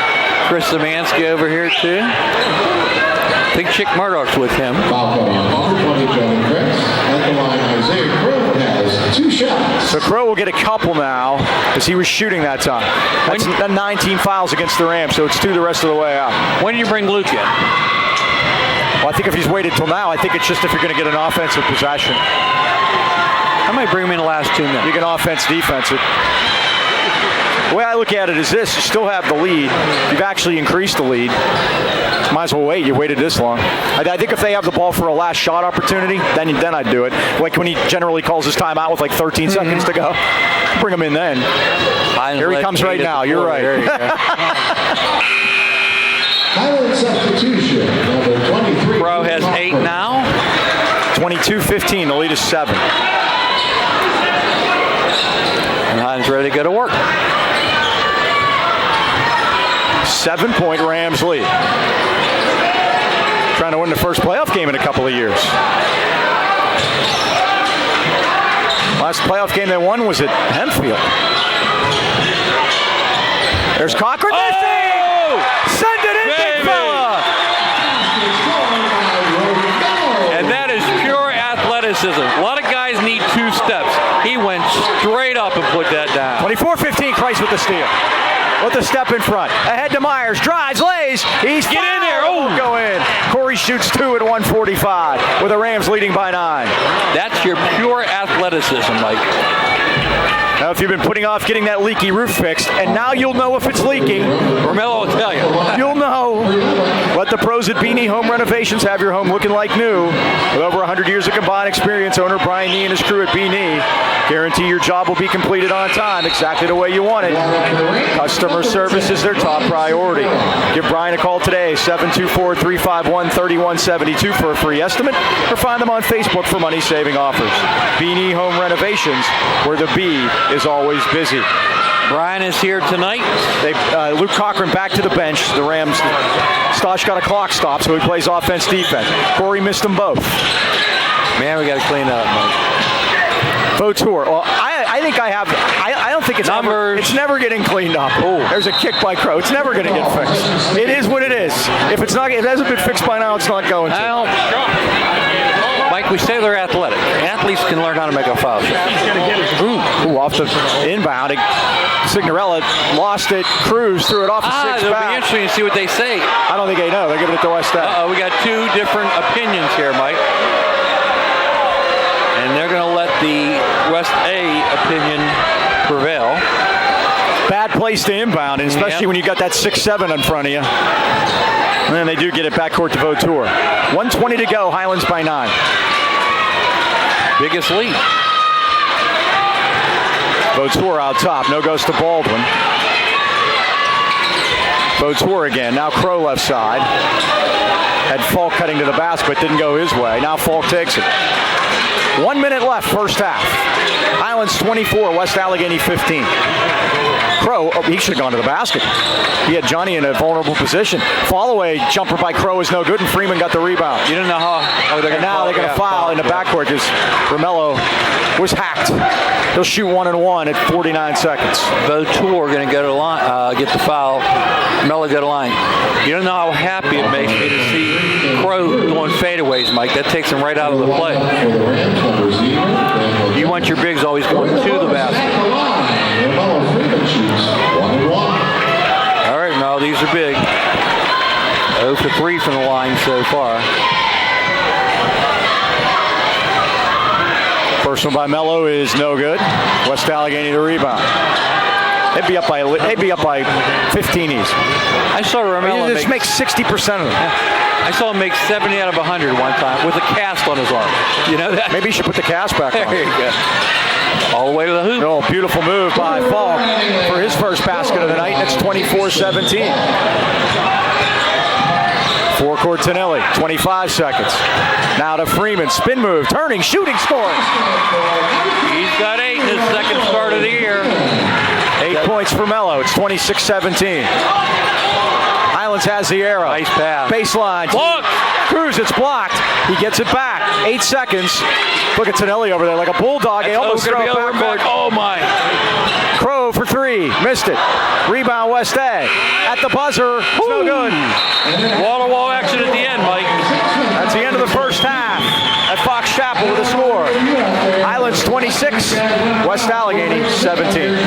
Chris Szymanski over here, too. I think Chick Murdoch's with him. Foul coming on 20, John Chris. At the line, Isaiah Crow has 2 shots. So Crow will get a couple now because he was shooting that time. That's 19 fouls against the Rams, so it's 2 the rest of the way out. When did you bring Luke in? Well, I think if he's waited till now, I think it's just if you're going to get an offensive possession. I might bring him in the last 2 minutes. You can offense, defense it. The way I look at it is this: you still have the lead. You've actually increased the lead. Might as well wait. You waited this long. I think if they have the ball for a last shot opportunity, then I'd do it. Like when he generally calls his timeout with like 13 seconds to go. Bring him in then. Here he comes right now. You're right. There you go. Highland substitution, number 23. Crow has 8 now. 22-15. The lead is 7. And Highland's ready to go to work. 7-point Rams lead. Trying to win the first playoff game in a couple of years. Last playoff game they won was at Hempfield. There's Cochran. Oh! Send it in, big fella! And that is pure athleticism. A lot of guys need 2 steps. He went straight up and put that down. 24-15, Christ with the steal. With the step in front. Ahead to Myers. Drives, lays. He's Get in there. Oh, go in. Corey shoots 2 at 1:45 with the Rams leading by 9. That's your pure athleticism, Mike. Now, if you've been putting off getting that leaky roof fixed, and now you'll know if it's leaking. Romello will tell you. You'll know. Let the pros at Beanie Home Renovations have your home looking like new. With over 100 years of combined experience, owner Brian Nee and his crew at Beanie guarantee your job will be completed on time, exactly the way you want it. Customer service is their top priority. Give Brian a call today, 724-351-3172 for a free estimate, or find them on Facebook for money-saving offers. Beanie Home Renovations, where the bee is always busy. Brian is here tonight. Luke Cochran back to the bench. The Rams, Stosh got a clock stop, so he plays offense, defense. Corey missed them both. Man, we got to clean up, Mike. Vautour. Well, I think I have. I don't think it's never getting cleaned up. Oh, there's a kick by Crow. It's never going to get fixed. It is what it is. If it hasn't been fixed by now, it's not going to. Well, Mike, we say they're athletic. Athletes can learn how to make a foul shot. Ooh, off the inbound. Signorella lost it. Cruz threw it off the 6 it'll back. be interesting to see what they say. I don't think they know. They're giving it to West A. We got 2 different opinions here, Mike. And they're going to let the West A opinion prevail. Bad place to inbound, and especially when you got that 6-7 in front of you. And then they do get it backcourt to Vautour. 1:20 to go. Highlands by 9. Biggest lead. Vautour out top. No goes to Baldwin. Vautour again. Now Crow left side. Had Falk cutting to the basket, didn't go his way. Now Falk takes it. 1 minute left, first half. Highlands 24, West Allegheny 15. Crow, he should have gone to the basket. He had Johnny in a vulnerable position. Fall-away jumper by Crow is no good, and Freeman got the rebound. You don't know how they're going to now they're going to foul in the backcourt because Romello was hacked. He'll shoot 1-and-1 at 49 seconds. Vautour going to go to the line, get the foul. Romello go to line. You don't know how happy it makes me to see Crow doing fadeaways, Mike. That takes him right out of the play. You want your bigs always going to the basket. All right, now these are big. 0 for 3 from the line so far. First one by Mello is no good. West Allegheny the rebound. They'd be up by 15 easy. I saw Romello Just make 60% of them. I saw him make 70 out of 100 one time with a cast on his arm. You know that? Maybe you should put the cast back on. There you go. All the way to the hoop. Oh, beautiful move by Falk for his first basket of the night, and it's 24-17. Forecourt Tonelli, 25 seconds. Now to Freeman, spin move, turning, shooting, scoring. He's got 8 in his second start of the year. 8 points for Mello. It's 26-17. Highlands has the arrow. Nice pass. Baseline. Look! Cruz, it's blocked. He gets it back. 8 seconds. Look at Tonelli over there like a bulldog. He almost threw it backcourt. Oh, my. Crow for 3. Missed it. Rebound West A. At the buzzer. It's no good. Wall-to-wall action at the end, Mike. That's the end of the first half at Fox Chapel with a score. Highlands 26, West Allegheny 17.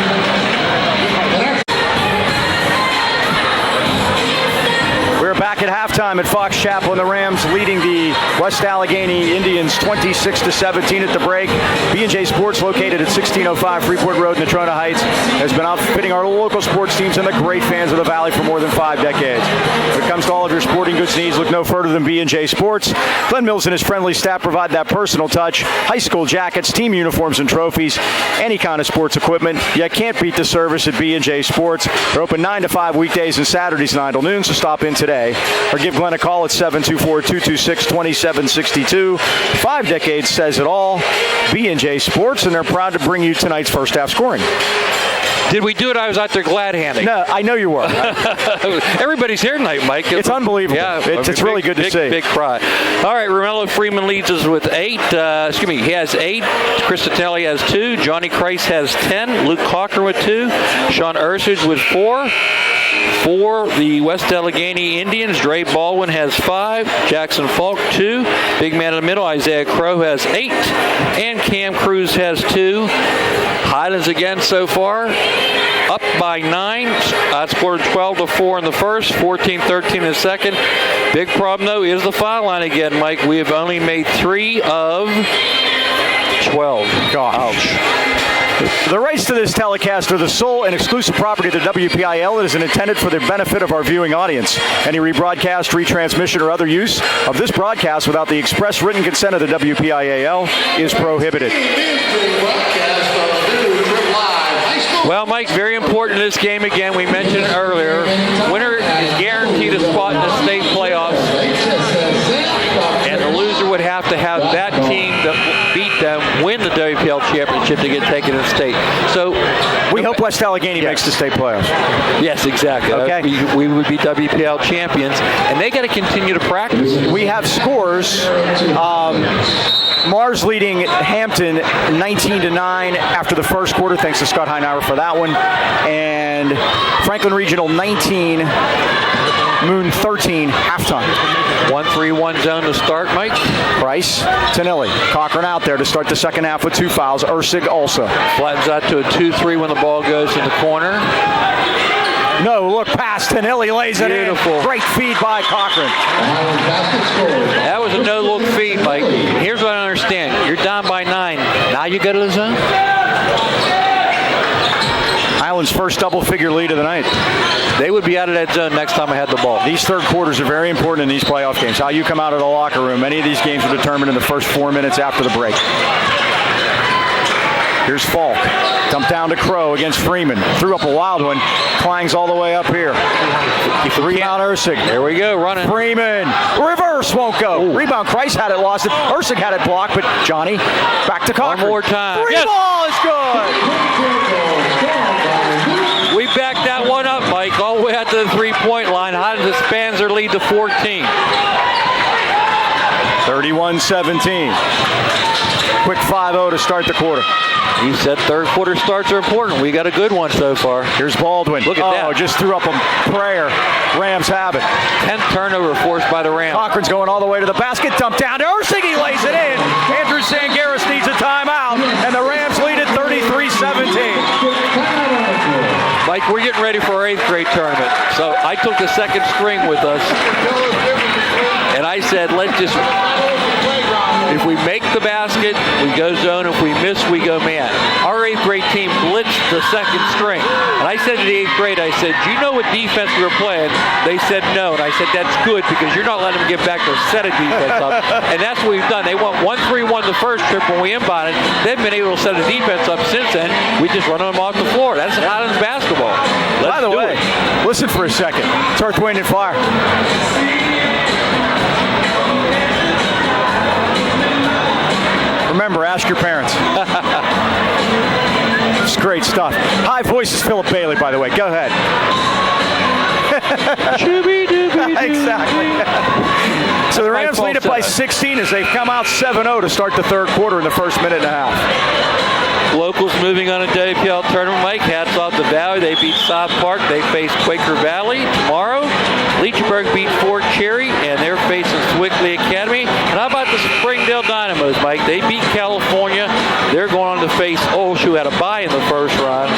We're back at halftime at Fox Chapel, and the Rams leading the West Allegheny Indians 26-17 at the break. B&J Sports, located at 1605 Freeport Road, Natrona Heights, has been outfitting our local sports teams and the great fans of the Valley for more than 5 decades. When it comes to all of your sporting goods needs, look no further than B&J Sports. Glenn Mills and his friendly staff provide that personal touch. High school jackets, team uniforms and trophies, any kind of sports equipment. You can't beat the service at B&J Sports. They're open 9 to 5 weekdays and Saturdays 9 till noon, so stop in today. Or give Glenn a call at 724-226-2762. 5 decades says it all. B&J Sports, and they're proud to bring you tonight's first half scoring. Did we do it? I was out there glad handing. No, I know you were. Everybody's here tonight, Mike. It's unbelievable. Yeah, it's really good to see. Big cry. All right, Romello Freeman leads us with 8. He has 8. Chris Tonelli has 2. Johnny Kreis has 10. Luke Cochran with 2. Sean Ursage with 4. For the West Allegheny Indians, Dre Baldwin has 5. Jackson Falk 2. Big man in the middle, Isaiah Crow has 8. And Cam Cruz has 2. Highlands again so far, up by 9. Outscored 12-4 in the first, 14-13 in the second. Big problem, though, is the foul line again, Mike. We have only made 3 of 12. Gosh. The rights to this telecast are the sole and exclusive property of the WPIL. It is intended for the benefit of our viewing audience. Any rebroadcast, retransmission, or other use of this broadcast without the express written consent of the WPIAL is prohibited. Well, Mike, very important in this game again. We mentioned earlier, winner is guaranteed a spot in the state playoffs, and the loser would have to have that team that beat them win the WPL championship to get taken to state. So we hope West Allegheny makes the state playoffs. Yes, exactly. Okay. We would be WPL champions, and they got to continue to practice. We have scores. Mars leading Hampton 19-9 after the first quarter, thanks to Scott Heinauer for that one. And Franklin Regional 19, Moon 13 halftime. 1-3-1 zone to start, Mike. Price, Tonelli, Cochran out there to start the second half with 2 fouls. Ursig also. Flattens out to a 2-3 when the ball goes in the corner. No, look past Tonelli, lays it in. Great feed by Cochran. That was a no-look feed, Mike. Here's what I understand. You're down by 9. Now you go to the zone? Highlands' first double-figure lead of the night. They would be out of that zone next time I had the ball. These third quarters are very important in these playoff games. How you come out of the locker room. Many of these games are determined in the first 4 minutes after the break. Here's Falk. Dumped down to Crow against Freeman. Threw up a wild one. Clangs all the way up here. Rebound Ursig. There we go, running. Freeman. Reverse won't go. Ooh. Rebound. Kreis had it, lost it. Ursig had it blocked, but Johnny back to Cochran. One more time. Three ball is good. We backed that one up, Mike, all the way out to the three-point line. Highlands expands their lead to 14. 31-17. Quick 5-0 to start the quarter. You said third quarter starts are important. We got a good one so far. Here's Baldwin. Look at that. Oh, just threw up a prayer. Rams have it. 10th turnover forced by the Rams. Cochran's going all the way to the basket. Dump down to Ursig. He lays it in. Andrew Sangaris needs a timeout, and the Rams lead it 33-17. Mike, we're getting ready for our 8th grade tournament. So I took the second string with us. And I said, let's just, if we make the basket, we go zone. If we miss, we go man. Our 8th grade team blitzed the 2nd string. And I said to the 8th grade, I said, do you know what defense we were playing? They said no. And I said, that's good because you're not letting them get back their set of defense up. And that's what we've done. They won 1-3-1 the first trip when we inbounded. They've been able to set a defense up since then. We just run them off the floor. That's Highlands basketball. By the way, listen for a second. It's Earth, Wind, and Fire. Remember, ask your parents. It's great stuff. High voice is Philip Bailey, by the way. Go ahead. Exactly. So the Rams lead it by 16 as they've come out 7-0 to start the 3rd quarter in the first minute and a half. Locals moving on a WPL tournament, Mike. Hats off to Valley. They beat South Park. They face Quaker Valley tomorrow. Leechburg beat Fort Cherry, and they're facing Swickley Academy. And how about the Springdale Dynamos, Mike? They beat California. They're going on to face Olsh, who had a bye in the first round.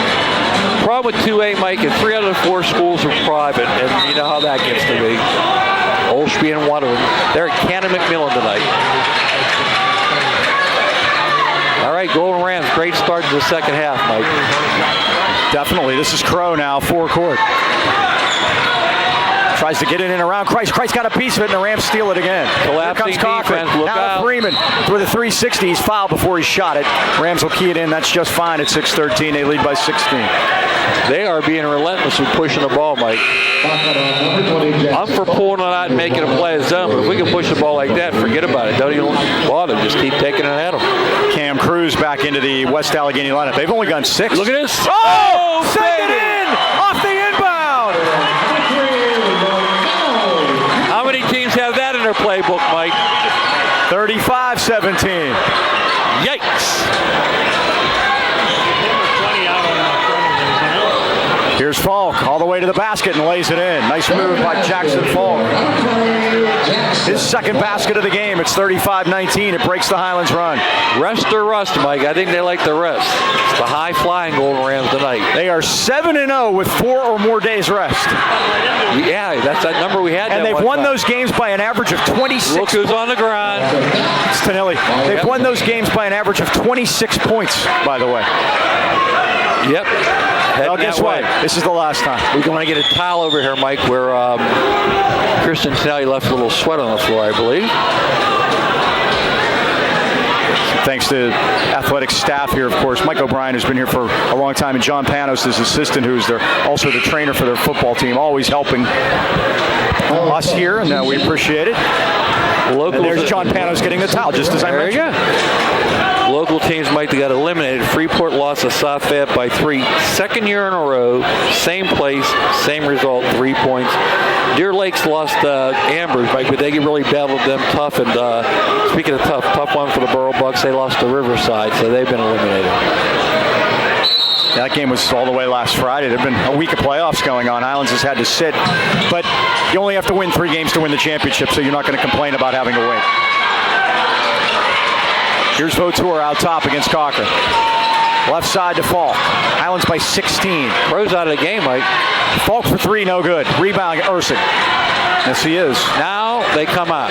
Problem with 2A, Mike, is 3 out of the 4 schools are private, and you know how that gets to be. Olsh being one of them. They're at Cannon McMillan tonight. All right, Golden Rams, great start to the second half, Mike. Definitely. This is Crow now, forecourt. Tries to get in and around Christ. Christ got a piece of it, and the Rams steal it again. Collapsing Here comes Cochran. defense. Look Now out. Freeman with a 360. He's fouled before he shot it. Rams will key it in. That's just fine at 6:13. They lead by 16. They are being relentless with pushing the ball, Mike. I'm for pulling it out and making a play of zone, but if we can push the ball like that, forget about it. Don't even bother. Just keep taking it at them. Cam Cruz back into the West Allegheny lineup. They've only gone 6. Look at this. Oh! Send it baby. in! Off the inbound! How many teams have that in their playbook, Mike? 35-17. Yikes. Here's Falk all the way to the basket and lays it in. Nice move by Jackson Falk. His second basket of the game. It's 35-19. It breaks the Highlands run. Rest or rust, Mike. I think they like the rest. It's the high-flying Golden Rams tonight. They are 7-0 with 4 or more days rest. Yeah, that's that number we had. And that they've one won time. those games by an average of 26. Look who's on the ground. It's Tonelli. They've won those games by an average of 26 points, by the way. Yep. Well, guess what? This is the last time. We're going to get a towel over here, Mike, where Kristen Sally left a little sweat on the floor, I believe. Thanks to athletic staff here, of course. Mike O'Brien, who's been here for a long time, and John Panos, his assistant, who's also the trainer for their football team, always helping us here, and we appreciate it. And there's John Panos getting the towel, just as I mentioned. There you go. Local teams might have got eliminated. Freeport lost to South Fayette by 3. Second year in a row, same place, same result, 3 points. Deer Lakes lost Amber's, Mike, but they really battled them tough. And speaking of tough one for the Borough Bucks, they lost to Riverside, so they've been eliminated. That game was all the way last Friday. There have been a week of playoffs going on. Highlands has had to sit. But you only have to win 3 games to win the championship, so you're not going to complain about having to win. Here's Vautour out top against Cochran. Left side to Falk. Highlands by 16. Crow's out of the game, Mike. Falk for 3, no good. Rebound, Ursig. Yes, he is. Now they come out.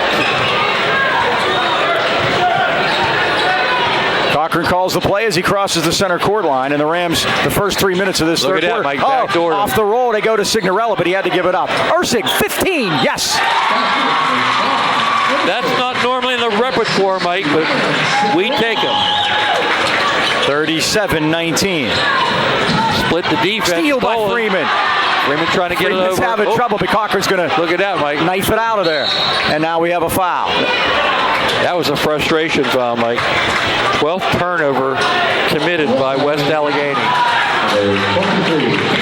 Cochran calls the play as he crosses the center court line, and the Rams, the first 3 minutes of this Look third at that, quarter. Mike, backdoor off the roll, they go to Signorella, but he had to give it up. Ursig, 15, yes. That's not normally in the repertoire, Mike, but we take them. 37-19. Split the defense. Steal by Stolen. Freeman. Freeman trying to get Freeman's it over. having trouble, but Cochran's going to Look at that, Mike. knife it out of there. And now we have a foul. That was a frustration foul, Mike. 12th turnover committed by West Allegheny.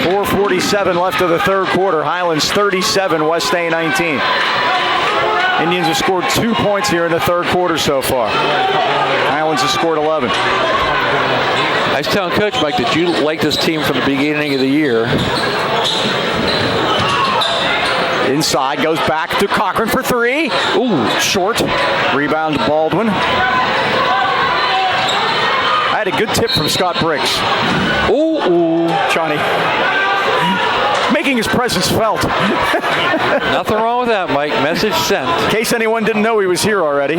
4:47 left of the third quarter. Highlands 37, West A 19. Indians have scored 2 points here in the third quarter so far. Highlands has scored 11. I was telling Coach Mike that you like this team from the beginning of the year. Inside, goes back to Cochran for 3. Ooh, short. Rebound to Baldwin. I had a good tip from Scott Briggs. Ooh. Johnny. Making his presence felt. Nothing wrong with that, Mike. Message sent. In case anyone didn't know he was here already.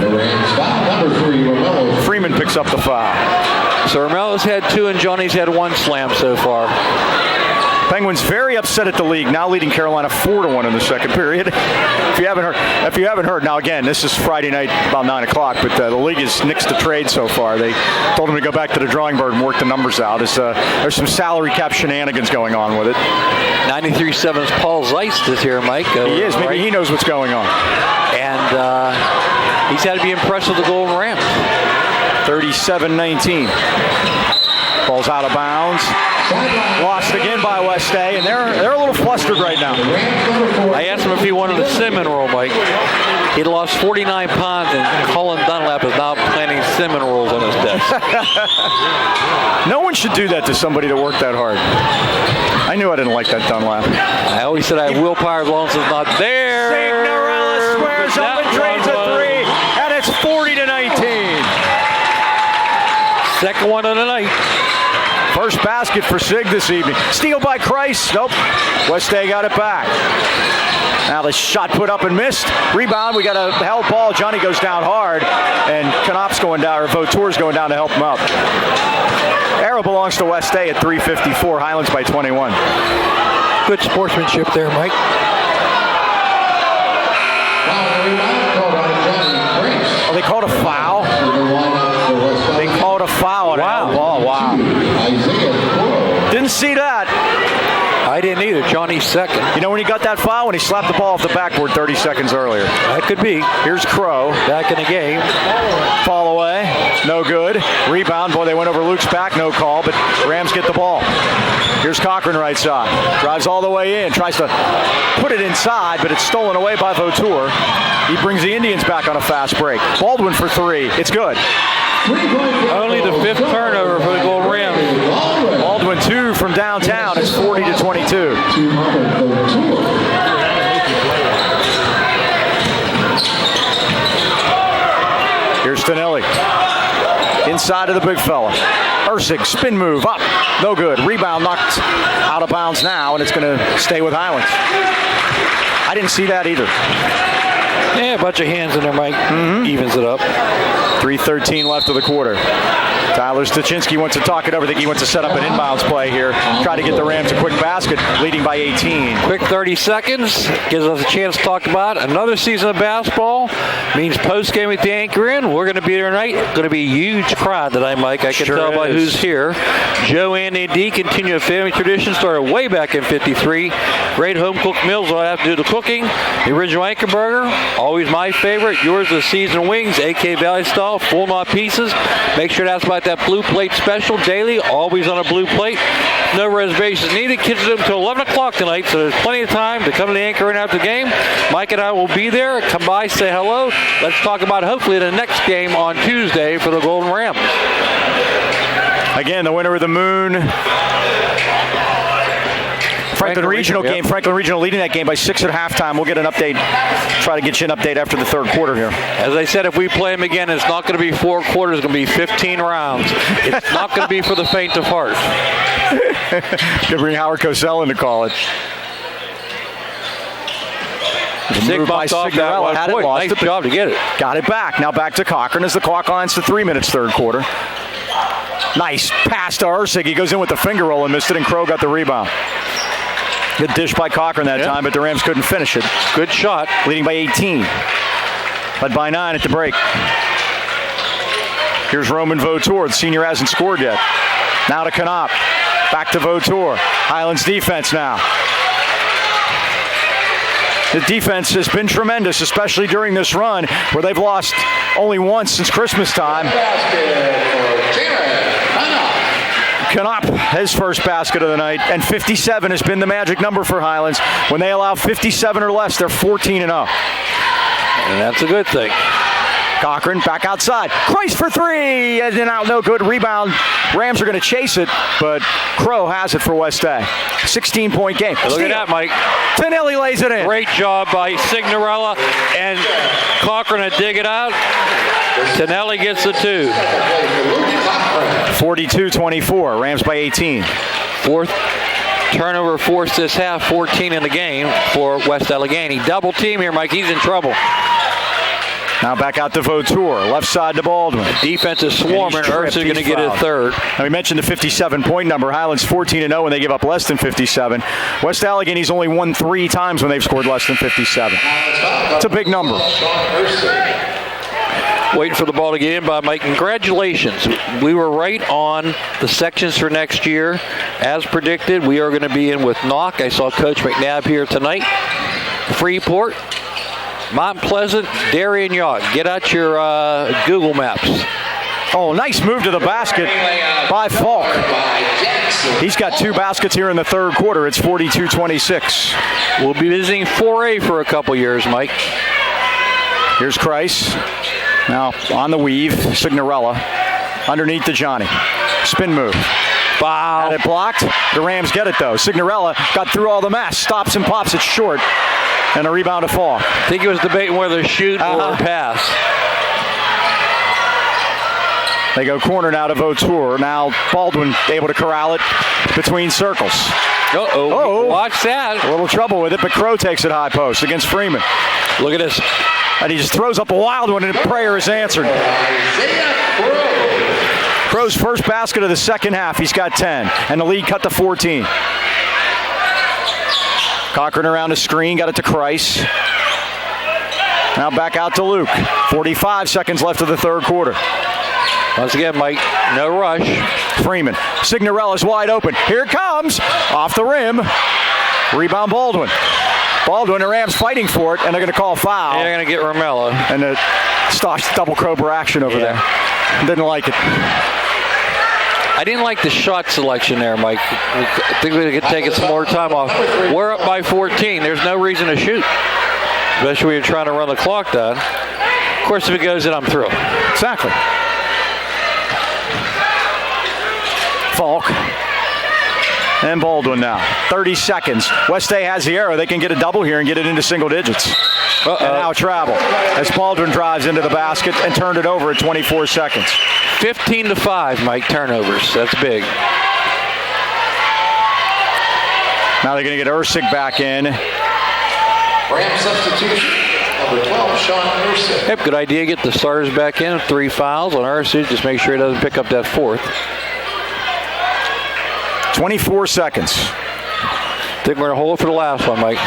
Freeman picks up the foul. So Romelo's had 2 and Johnny's had 1 slam so far. Penguins very upset at the league, now leading Carolina 4-1 in the second period. If you haven't heard, now again, this is Friday night about 9 o'clock, but the league has nixed the trade so far. They told him to go back to the drawing board and work the numbers out. There's some salary cap shenanigans going on with it. 93.7's Paul Zeist is here, Mike. He is. Maybe he knows what's going on. And he's had to be impressed with the Golden Rams. 37-19. Ball's out of bounds. Lost again by West A, and they're a little flustered right now. I asked him if he wanted a cinnamon roll, Mike. He'd lost 49 pounds, and Colin Dunlap is now planning cinnamon rolls on his desk. No one should do that to somebody that worked that hard. I knew I didn't like that Dunlap. I always said I have willpower as long as it's not there. Signorella squares up and drains a 3, and it's 40-19. Second one of the night. First basket for Sig this evening. Steal by Christ. Nope. West A got it back. Now the shot put up and missed. Rebound. We got a held ball. Johnny goes down hard, and Knopf's going down, or Vautour's going down to help him up. Arrow belongs to West A at 3:54. Highlands by 21. Good sportsmanship there, Mike. Oh, they called a foul. They called a foul on Wow. ball. Wow. Didn't see that. I didn't either. Johnny's second. You know when he got that foul? When he slapped the ball off the backboard 30 seconds earlier. That could be. Here's Crow. Back in the game. Fall away. No good. Rebound. Boy, they went over Luke's back. No call, but Rams get the ball. Here's Cochran right side. Drives all the way in. Tries to put it inside, but it's stolen away by Vautour. He brings the Indians back on a fast break. Baldwin for 3. It's good. Only the 5th turnover for the Golden Rams. Baldwin 2 from downtown. It's 40-22. Here's Tonelli. Inside of the big fella. Ursig, spin move, up. No good. Rebound knocked out of bounds now, and it's going to stay with Highlands. I didn't see that either. Yeah, a bunch of hands in there, Mike. Evens it up. 3:13 left of the quarter. Tyler Stachinski wants to talk it over. I think he wants to set up an inbounds play here. Try to get the Rams a quick basket, leading by 18. Quick 30 seconds. Gives us a chance to talk about another season of basketball. Means post-game at the Anchor Inn. We're going to be there tonight. Going to be a huge crowd tonight, Mike. I can tell by who's here. Joe, Andy, and Dee continue a family tradition started way back in 53. Great home-cooked meals. All I have to do the cooking. The original Anchor Burger. Always my favorite. Yours is seasoned wings, AK Valley style, full knot pieces. Make sure to ask about that blue plate special daily, always on a blue plate. No reservations needed. Kids are until 11 o'clock tonight, so there's plenty of time to come to the Anchor Inn after the game. Mike and I will be there. Come by, say hello. Let's talk about hopefully the next game on Tuesday for the Golden Rams. Again, the winner of the Moon. Franklin Regional game. Franklin Regional leading that game by 6 at halftime. We'll get an update. Try to get you an update after the third quarter here. As I said, if we play them again, it's not going to be 4 quarters. It's going to be 15 rounds. It's not going to be for the faint of heart. Could bring Howard Cosell in to call it. Sig bumped off that one. Had Boy, it, lost nice it, job to get it. Got it back. Now back to Cochran as the clock lines to 3 minutes, third quarter. Nice pass to Ursig. He goes in with the finger roll and missed it, and Crow got the rebound. Good dish by Cochran that time, but the Rams couldn't finish it. Good shot. Leading by 18. Led by 9 at the break. Here's Roman Vautour. The senior hasn't scored yet. Now to Knopf. Back to Vautour. Highlands defense now. The defense has been tremendous, especially during this run where they've lost only once since Christmas time. Knopf, his first basket of the night, and 57 has been the magic number for Highlands. When they allow 57 or less, they're 14-0. And that's a good thing. Cochran back outside. Christ for 3, and then out, no good. Rebound. Rams are going to chase it, but Crow has it for West A. 16-point game. Look at that, Mike. Tonelli lays it in. Great job by Signorella and Cochran to dig it out. Tonelli gets the 2. 42-24. Rams by 18. Turnover forced this half, 14 in the game for West Allegheny. Double team here, Mike. He's in trouble. Now back out to Vautour, left side to Baldwin. Defense is swarming. Urs is going to get his third. Now we mentioned the 57-point number. Highlands 14-0 when they give up less than 57. West Allegheny's only won 3 times when they've scored less than 57. It's a big number. Waiting for the ball to get in by Mike. Congratulations. We were right on the sections for next year. As predicted, we are going to be in with Knock. I saw Coach McNabb here tonight. Freeport, Mount Pleasant, Darien Yacht. Get out your Google Maps. Oh, nice move to the basket by Falk. He's got 2 baskets here in the third quarter. It's 42-26. We'll be visiting 4A for a couple years, Mike. Here's Kreis. Now on the weave, Signorella. Underneath to Johnny. Spin move. Wow. Had it blocked. The Rams get it, though. Signorella got through all the mess. Stops and pops it short. And a rebound to Falk. I think he was debating whether to shoot or pass. They go corner now to Vautour. Now Baldwin able to corral it between circles. Uh-oh. Watch that. A little trouble with it, but Crow takes it high post against Freeman. Look at this. And he just throws up a wild one, and prayer is answered. Crow's first basket of the second half. He's got 10, and the lead cut to 14. Cochran around the screen, got it to Kreis. Now back out to Luke. 45 seconds left of the third quarter. Once again, Mike, no rush. Freeman. Signorella's wide open. Here it comes. Off the rim. Rebound Baldwin. Baldwin, the Rams fighting for it, and they're going to call a foul. They're going to get Romello. And the double Cobra action over there. Didn't like it. I didn't like the shot selection there, Mike. I think we could take it some more time off. We're up by 14. There's no reason to shoot, especially when you're trying to run the clock down. Of course, if it goes in, I'm through. Exactly. Falk. And Baldwin now. 30 seconds. West A has the arrow. They can get a double here and get it into single digits. And now travel as Baldwin drives into the basket and turned it over at 24 seconds. 15-5, Mike, turnovers. That's big. Now they're going to get Ursig back in. Ram substitution, number 12, Sean Ursig. Yep, good idea. Get the starters back in. 3 fouls on Ursig. Just make sure he doesn't pick up that 4th. 24 seconds. Think we're going to hold it for the last one, Mike.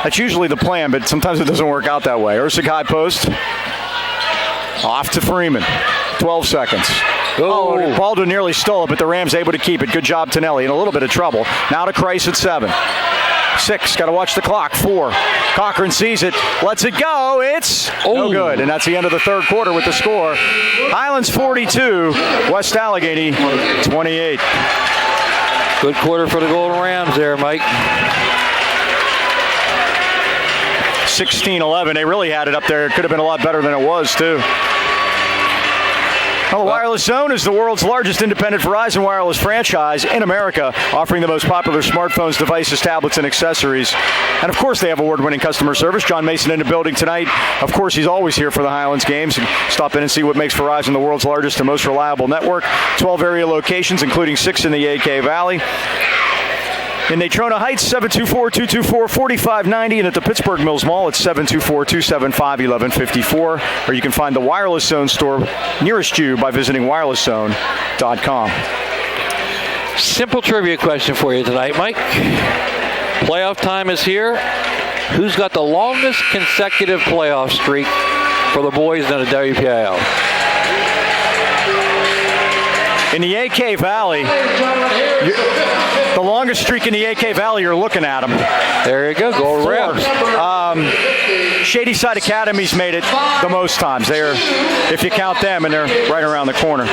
That's usually the plan, but sometimes it doesn't work out that way. Ursig high post. Off to Freeman. 12 seconds. Oh, Baldwin nearly stole it, but the Rams able to keep it. Good job, Tonelli. In a little bit of trouble. Now to Kreis at 7. 6. Got to watch the clock. 4. Cochran sees it. Lets it go. It's no good. And that's the end of the third quarter with the score. Highlands 42. West Allegheny 28. Good quarter for the Golden Rams there, Mike. 16-11. They really had it up there. It could have been a lot better than it was, too. Well, Wireless Zone is the world's largest independent Verizon wireless franchise in America, offering the most popular smartphones, devices, tablets, and accessories. And, of course, they have award-winning customer service. John Mason in the building tonight. Of course, he's always here for the Highlands games. Stop in and see what makes Verizon the world's largest and most reliable network. 12 area locations, including 6 in the AK Valley. In Natrona Heights, 724-224-4590. And at the Pittsburgh Mills Mall, it's 724-275-1154. Or you can find the Wireless Zone store nearest you by visiting wirelesszone.com. Simple trivia question for you tonight, Mike. Playoff time is here. Who's got the longest consecutive playoff streak for the boys in the WPIL? In the AK Valley, the longest streak in the AK Valley, you're looking at them. There you go, Golden Rams. Shady Side Academy's made it the most times. They're, if you count them, and they're right around the corner.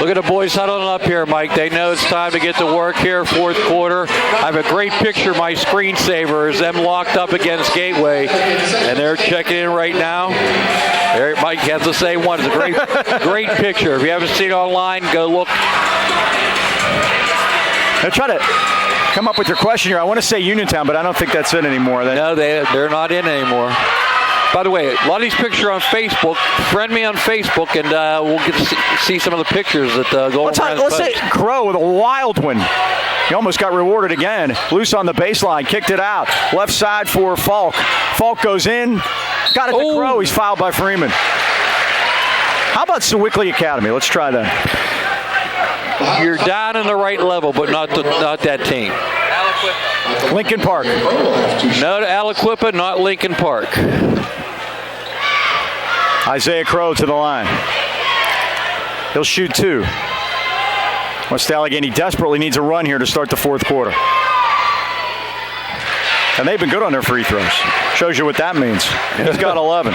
Look at the boys huddling up here, Mike. They know it's time to get to work here, fourth quarter. I have a great picture of my screensavers, them locked up against Gateway, and they're checking in right now. There, Mike has the same one. It's a great picture. If you haven't seen it online, go look. Now try to come up with your question here. I want to say Uniontown, but I don't think that's it anymore. No, they're not in anymore. By the way, a lot of these pictures are on Facebook. Friend me on Facebook, and we'll get to see some of the pictures that Golden Rams Let's say post. Crow with a wild one. He almost got rewarded again. Loose on the baseline, kicked it out. Left side for Falk. Falk goes in, got it to Crow. He's fouled by Freeman. How about Sewickley Academy? Let's try that. You're down in the right level, but not that team. Lincoln Park. No to Aliquippa, not Lincoln Park. Isaiah Crow to the line. He'll shoot 2. West Allegheny desperately needs a run here to start the fourth quarter. And they've been good on their free throws. Shows you what that means. He's got 11.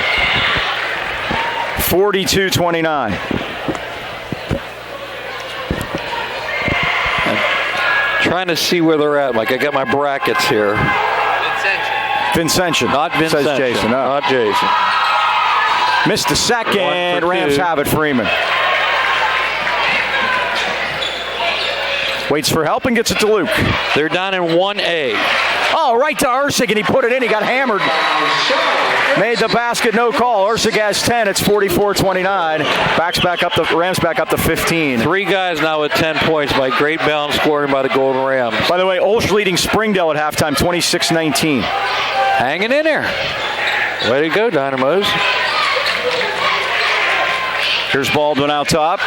42-29. Trying to see where they're at, Mike. I got my brackets here. Vincentian. Not Vincentian. Says Jason. No. Not Jason. Missed the second. 1 for 2. Rams have it, Freeman. Waits for help and gets it to Luke. They're down in 1A. Oh, right to Ursig, and he put it in. He got hammered. Made the basket, no call. Ursig has 10. It's 44-29. Rams back up to 15. 3 guys now with 10 points by great balance scoring by the Golden Rams. By the way, Olsh leading Springdale at halftime, 26-19. Hanging in there. Way to go, Dynamos. Here's Baldwin out top.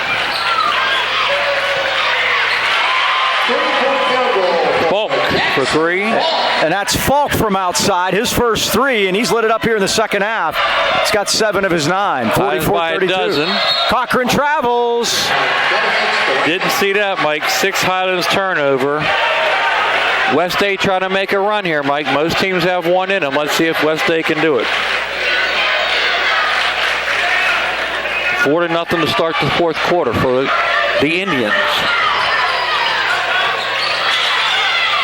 Falk for 3. And that's Falk from outside, his first 3, and he's lit it up here in the second half. He's got 7 of his 9, 44-32. Cochran travels. Didn't see that, Mike. 6 Highlands turnover. West A trying to make a run here, Mike. Most teams have 1 in them. Let's see if West A can do it. 4-0 to start the fourth quarter for the Indians.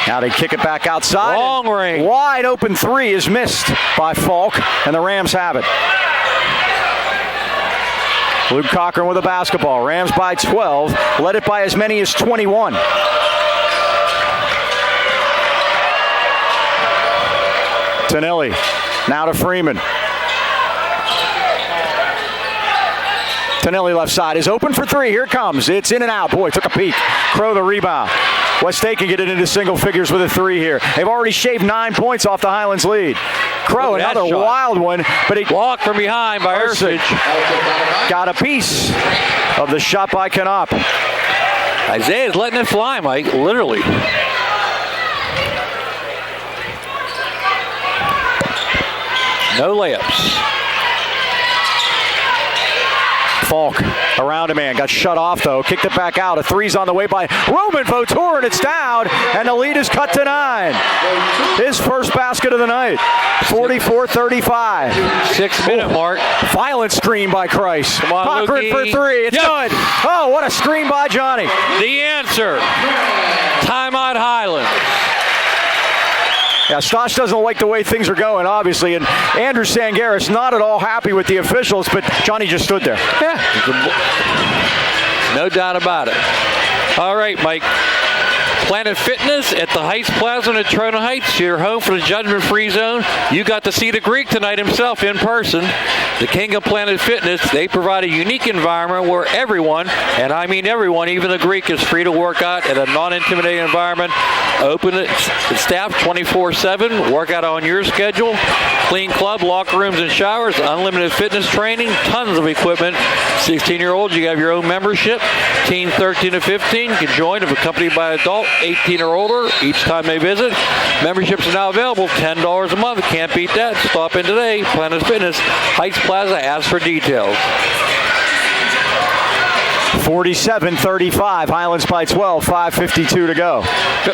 Now they kick it back outside. Long range. Wide open 3 is missed by Falk, and the Rams have it. Luke Cochran with a basketball. Rams by 12. Led it by as many as 21. Tonelli. Now to Freeman. Tonelli left side is open for 3. Here it comes. It's in and out. Boy, took a peek. Crow the rebound. West State can get it into single figures with a 3 here. They've already shaved 9 points off the Highlands lead. Crow, another wild one, but he blocked from behind by Ursig. Got a piece of the shot by Canop. Isaiah's letting it fly, Mike, literally. No layups. Falk around a man, got shut off though, kicked it back out. A 3's on the way by Roman Vautour, and it's down, and the lead is cut to 9. His first basket of the night, 44-35. 6-minute mark. Violent screen by Christ. Come on, Cochran for 3, it's good. Oh, what a screen by Johnny. The answer, timeout Highlands. Yeah, Stosh doesn't like the way things are going, obviously, and Andrew Sangaris not at all happy with the officials, but Johnny just stood there. Yeah, no doubt about it. All right, Mike. Planet Fitness at the Heights Plaza in Trona Heights, your home for the judgment-free zone. You got to see the Greek tonight himself in person. The king of Planet Fitness, they provide a unique environment where everyone, and I mean everyone, even the Greek, is free to work out at a non-intimidating environment. Open it, staff 24/7, work out on your schedule. Clean club, locker rooms and showers, unlimited fitness training, tons of equipment. 16-year-olds, you have your own membership. Teen 13 to 15 can join if accompanied by adult 18 or older each time they visit. Memberships are now available, $10 a month. Can't beat that. Stop in today. Planet Fitness, Heights Plaza. Ask for details. 47-35, Highlands by 12, 5:52 to go.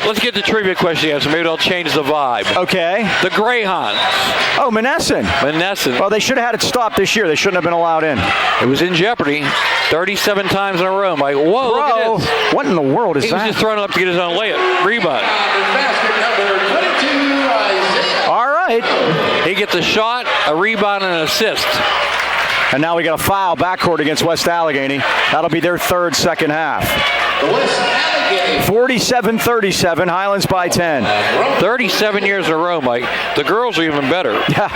Let's get the trivia question, so maybe they'll change the vibe. Okay. The Greyhounds. Oh, Monessen. Monessen. Well, they should have had it stopped this year. They shouldn't have been allowed in. It was in jeopardy 37 times in a row. I'm like, whoa, look at this. What in the world is that? He was just throwing it up to get his own layup. Rebound. All right. He gets a shot, a rebound, and an assist. And now we got a foul backcourt against West Allegheny. That'll be their third second half. 47-37, Highlands by 10. 37 years in a row, Mike. The girls are even better. Yeah.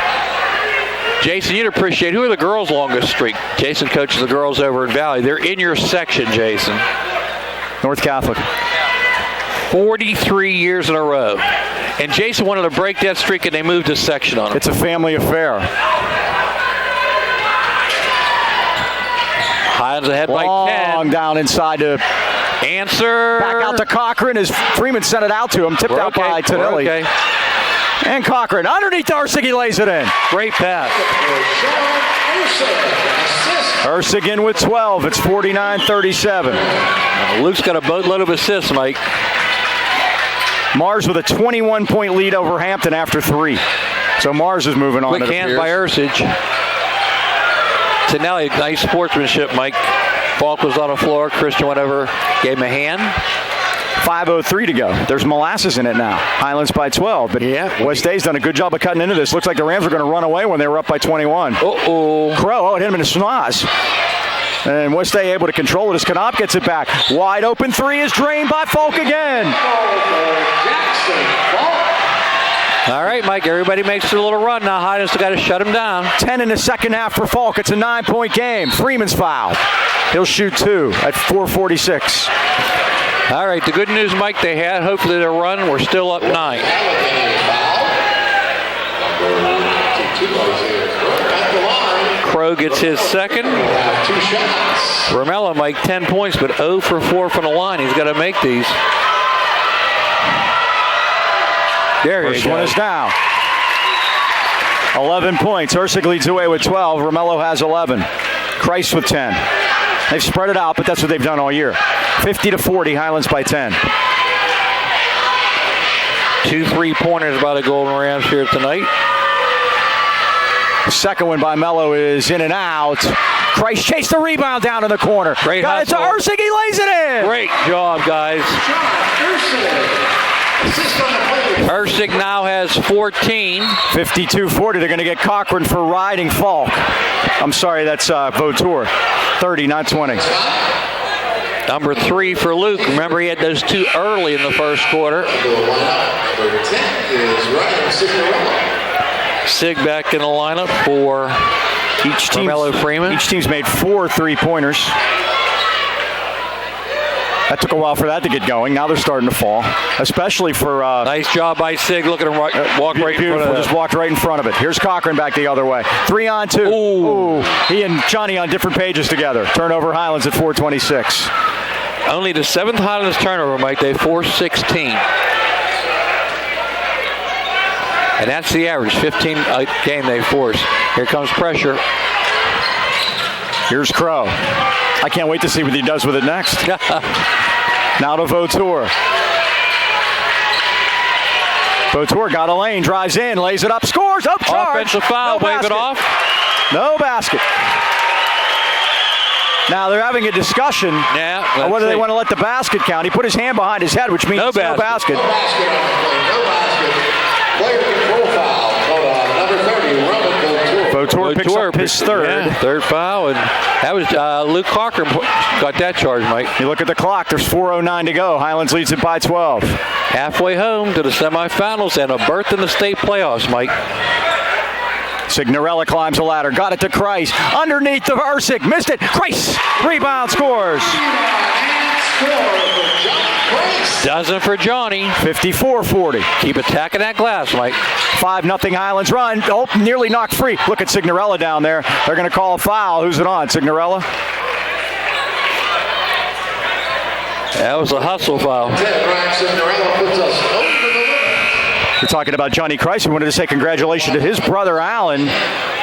Jason, you'd appreciate, who are the girls' longest streak? Jason coaches the girls over in Valley. They're in your section, Jason. North Catholic. 43 years in a row. And Jason wanted to break that streak, and they moved his section on him. It's a family affair. Highlands ahead by 10. Long down inside to answer. Back out to Cochran as Freeman sent it out to him. Tipped out by Tonelli. Okay. And Cochran underneath Ursig, he lays it in. Great pass. Ursig in with 12. It's 49-37. Luke's got a boatload of assists, Mike. Mars with a 21-point lead over Hampton after 3. So Mars is moving on. Quick hands by Ursig. Tonelli, nice sportsmanship, Mike. Falk was on the floor. Christian went over, gave him a hand. 5:03 to go. There's molasses in it now. Highlands by 12. But West Day's done a good job of cutting into this. Looks like the Rams were going to run away when they were up by 21. Uh-oh. Crow, it hit him in the schnoz. And West Day able to control it as Knopp gets it back. Wide open 3 is drained by Falk again. All right, Mike, everybody makes a little run now. Highlands got to shut him down. 10 in the second half for Falk. It's a 9-point game. Freeman's fouled. He'll shoot 2 at 4:46. All right, the good news, Mike, they had, hopefully their run, we're still up 9. Crow gets his second. Romello, Mike, 10 points, but 0 for 4 from the line. He's got to make these. There First one is down. 11 points. Ursig leads away with 12. Romello has 11. Christ with 10. They've spread it out, but that's what they've done all year. 50-40, Highlands by 10. 2 3-pointers by the Golden Rams here tonight. The second one by Mello is in and out. Christ chased the rebound down in the corner. Great Got it to Ursig, he lays it in. Great job, guys. Ursig now has 14. 52-40. They're going to get Cochran for riding Falk. I'm sorry, that's Vautour. 30, not 20. Number 3 for Luke. Remember, he had those 2 early in the first quarter. Sig back in the lineup for Romello Freeman. Each team's made 4 3-pointers. That took a while for that to get going. Now they're starting to fall, especially for... nice job by Sig. Look at him walk right in front of it. Just walked right in front of it. Here's Cochran back the other way. 3-on-2. Ooh. He and Johnny on different pages together. Turnover Highlands at 4:26. Only the 7th Highlands turnover, Mike. They forced 16. And that's the average, 15 a game they force. Here comes pressure. Here's Crow. I can't wait to see what he does with it next. Now to Vautour. Vautour got a lane, drives in, lays it up, scores, up charge. Offensive foul, wave it off. No basket. Now they're having a discussion on whether they want to let the basket count. He put his hand behind his head, which means no basket. No basket. Player control foul. Number 30, Robert Vautour picks up his third. Yeah, third foul, and that was Luke Cochran got that charge, Mike. You look at the clock, there's 4:09 to go. Highlands leads it by 12. Halfway home to the semifinals and a berth in the state playoffs, Mike. Signorella climbs the ladder, got it to Christ. Underneath the Ursig, missed it. Christ, rebound, scores. Dozen for Johnny. 54-40. Keep attacking that glass, Mike. 5-0 Highlands run. Oh, nearly knocked free. Look at Signorella down there. They're going to call a foul. Who's it on, Signorella? That was a hustle foul. We're talking about Johnny Christ. We wanted to say congratulations to his brother, Alan,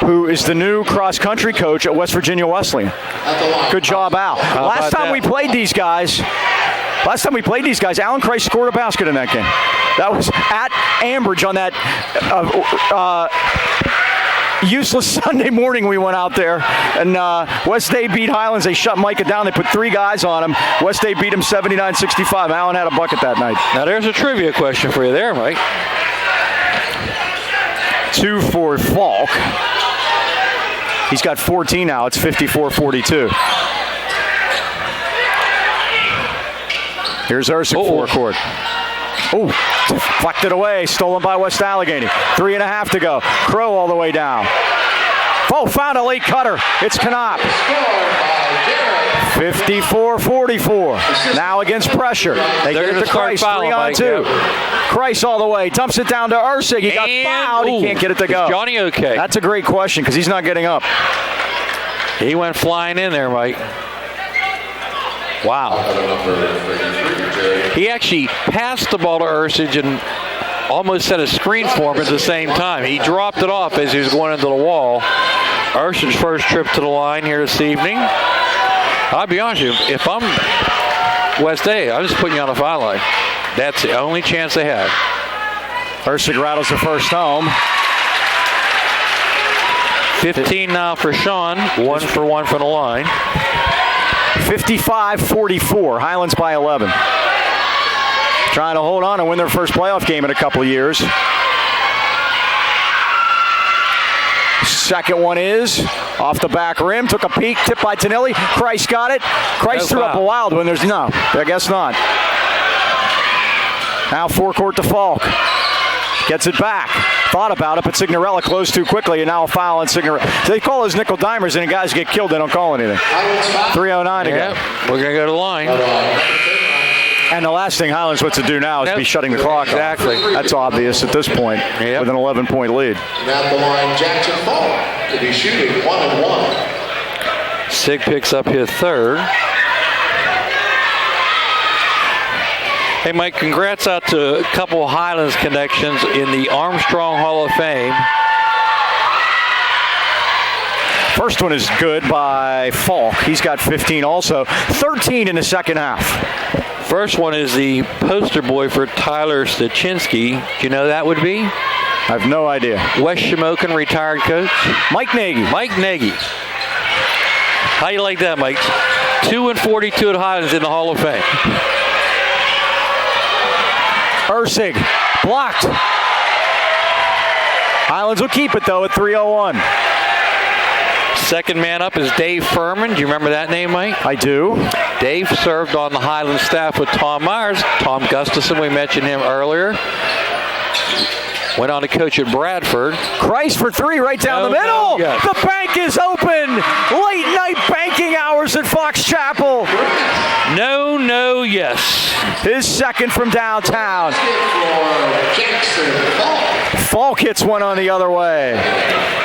who is the new cross-country coach at West Virginia Wesleyan. Good job, Al. Last time we played these guys, Alan Christ scored a basket in that game. That was at Ambridge on that useless Sunday morning we went out there. And West Day beat Highlands. They shut Micah down. They put 3 guys on him. West Day beat him 79-65. Allen had a bucket that night. Now there's a trivia question for you there, Mike. 2 for Falk. He's got 14 now. It's 54-42. Here's Ursig forecourt. Oh, deflected away. Stolen by West Allegheny. 3.5 to go. Crow all the way down. Oh, found a late cutter. It's Knopp. 54-44. Now against pressure. They get it to Kreis, 3-on-2. Kreis all the way. Dumps it down to Ursig. He got fouled. He can't get it to go. Is Johnny okay? That's a great question because he's not getting up. He went flying in there, Mike. Wow. He actually passed the ball to Ursig and almost set a screen for him at the same time. He dropped it off as he was going into the wall. Ursig's first trip to the line here this evening. I'll be honest with you, if I'm West A, I'm just putting you on the foul line. That's the only chance they have. Ursig rattles the first home. 15 now for Sean, 1 for 1 from the line. 55-44, Highlands by 11. Trying to hold on and win their first playoff game in a couple of years. Second one is off the back rim, took a peek, tipped by Tonelli. Kreis got it. Kreis threw up a wild one. There's no, I guess not. Now forecourt to Falk. Gets it back. Thought about it, but Signorella closed too quickly, and now a foul on Signorella. They call those nickel dimers, and guys get killed, they don't call anything. 3:09 to go. We're going to go to the line. And the last thing Highlands wants to do now is be shutting the clock off. Exactly. That's obvious at this point with an 11-point lead. At the line, Jackson Falk to be shooting 1-1. Sig picks up his third. Hey, Mike, congrats out to a couple of Highlands connections in the Armstrong Hall of Fame. First one is good by Falk. He's got 15 also. 13 in the second half. First one is the poster boy for Tyler Stachinsky. Do you know who that would be? I have no idea. West Shamokin retired coach. Mike Nagy. Mike Nagy. How you like that, Mike? 2-42 at Highlands in the Hall of Fame. Ursig blocked. Highlands will keep it though at 3:01. Second man up is Dave Furman. Do you remember that name, Mike? I do. Dave served on the Highlands staff with Tom Myers. Tom Gustafson, we mentioned him earlier. Went on to coach at Bradford. Kreis for three right down the middle. Yes. The bank is open. Late night banking hours at Fox Chapel. No, yes. His second from downtown. Falk hits one on the other way.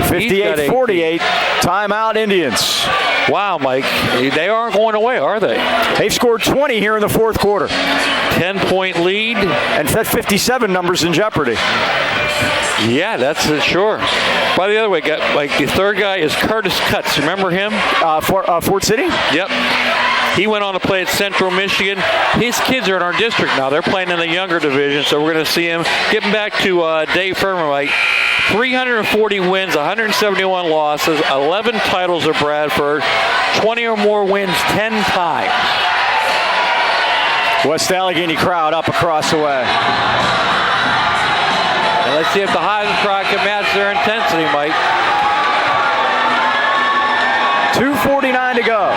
58-48. Timeout Indians. Wow, Mike. They aren't going away, are they? They've scored 20 here in the fourth quarter. 10-point lead. And that 57 numbers in jeopardy. Yeah, that's sure. By the other way, the third guy is Curtis Cutts. Remember him? Fort City? Yep. He went on to play at Central Michigan. His kids are in our district now. They're playing in the younger division, so we're going to see him. Getting back to Dave Furman, like 340 wins, 171 losses, 11 titles at Bradford, 20 or more wins 10 times. West Allegheny crowd up across the way. And let's see if the Highlands crowd can match their intensity, Mike. 2:49 to go.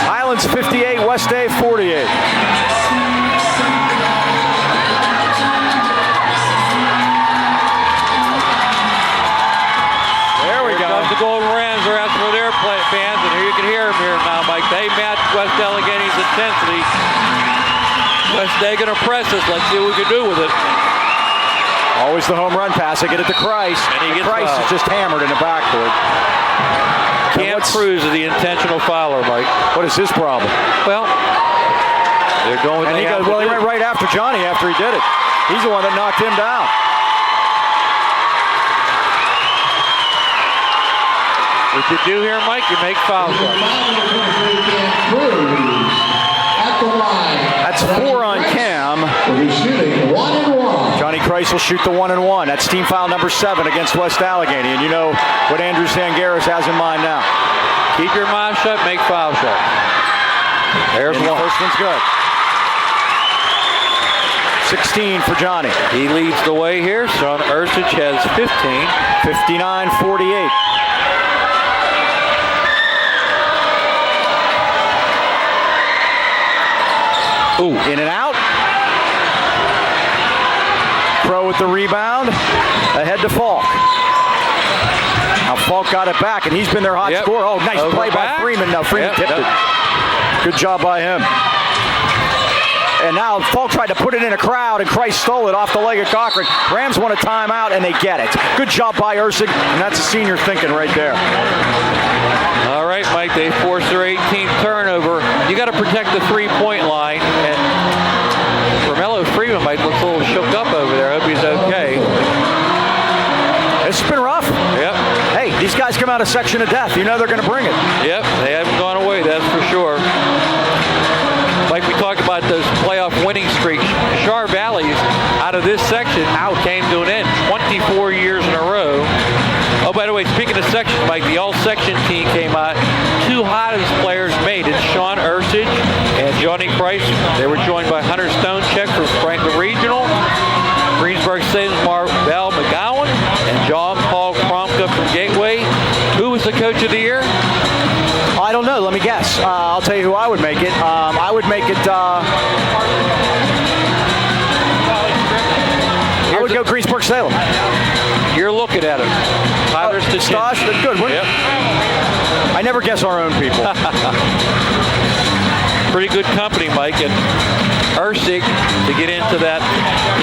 Highlands 58, West A 48. There we go. The Golden Rams are asking for their fans, and here you can hear them here now, Mike. They match West Allegheny's intensity. West A going to press us. Let's see what we can do with it. Always the home run pass. They get it to Kreis. And he gets Kreis is just hammered in the backcourt. Cam Cruz is the intentional fouler, Mike. What is his problem? Well, they're going. And he went right after Johnny after he did it. He's the one that knocked him down. What you do here, Mike, you make foul shots. That's 4 on Cam. Johnny Kreis will shoot the 1-1. That's team foul number 7 against West Allegheny. And you know what Andrew Sangaris has in mind now. Keep your mouth shut, make foul shots. There's one. The first one's good. 16 for Johnny. He leads the way here. Sean Ursig has 15. 59-48. Ooh, in and out. Pro with the rebound. Ahead to Falk. Now Falk got it back, and he's been their hot scorer. Oh, nice Over play back. by Freeman. Now Freeman tipped it. Good job by him. And now Falk tried to put it in a crowd, and Christ stole it off the leg of Cochran. Rams want a timeout, and they get it. Good job by Ursig, and that's a senior thinking right there. All right, Mike, they forced their 18th turnover. You got to protect the three-point line, and Romello Freeman, Mike, looks a little shook up over there. I hope he's okay. It's been rough. Yep. Hey, these guys come out of section of death. You know they're going to bring it. Yep, they haven't gone away, that's for sure. Like we talked about those playoff winning streaks, Char Valley's out of this section now came to an end 24 years in a row. Oh, by the way, speaking of section, Mike, the all-section team came out. Two Highlands players made it, Sean Ursig and Johnny Price. They were joined by Hunter Stonecheck from Franklin Regional, Greensburg Stadium's Val McGowan, and John Paul Kromka from Gateway. Who was the coach of the year? I don't know. Let me guess. I'll tell you who I would make it. I would make it. I would go Greensburg Salem. You're looking at him. Tyler Stosh, good one. Yep. I never guess our own people. Pretty good company, Mike. And Ursig to get into that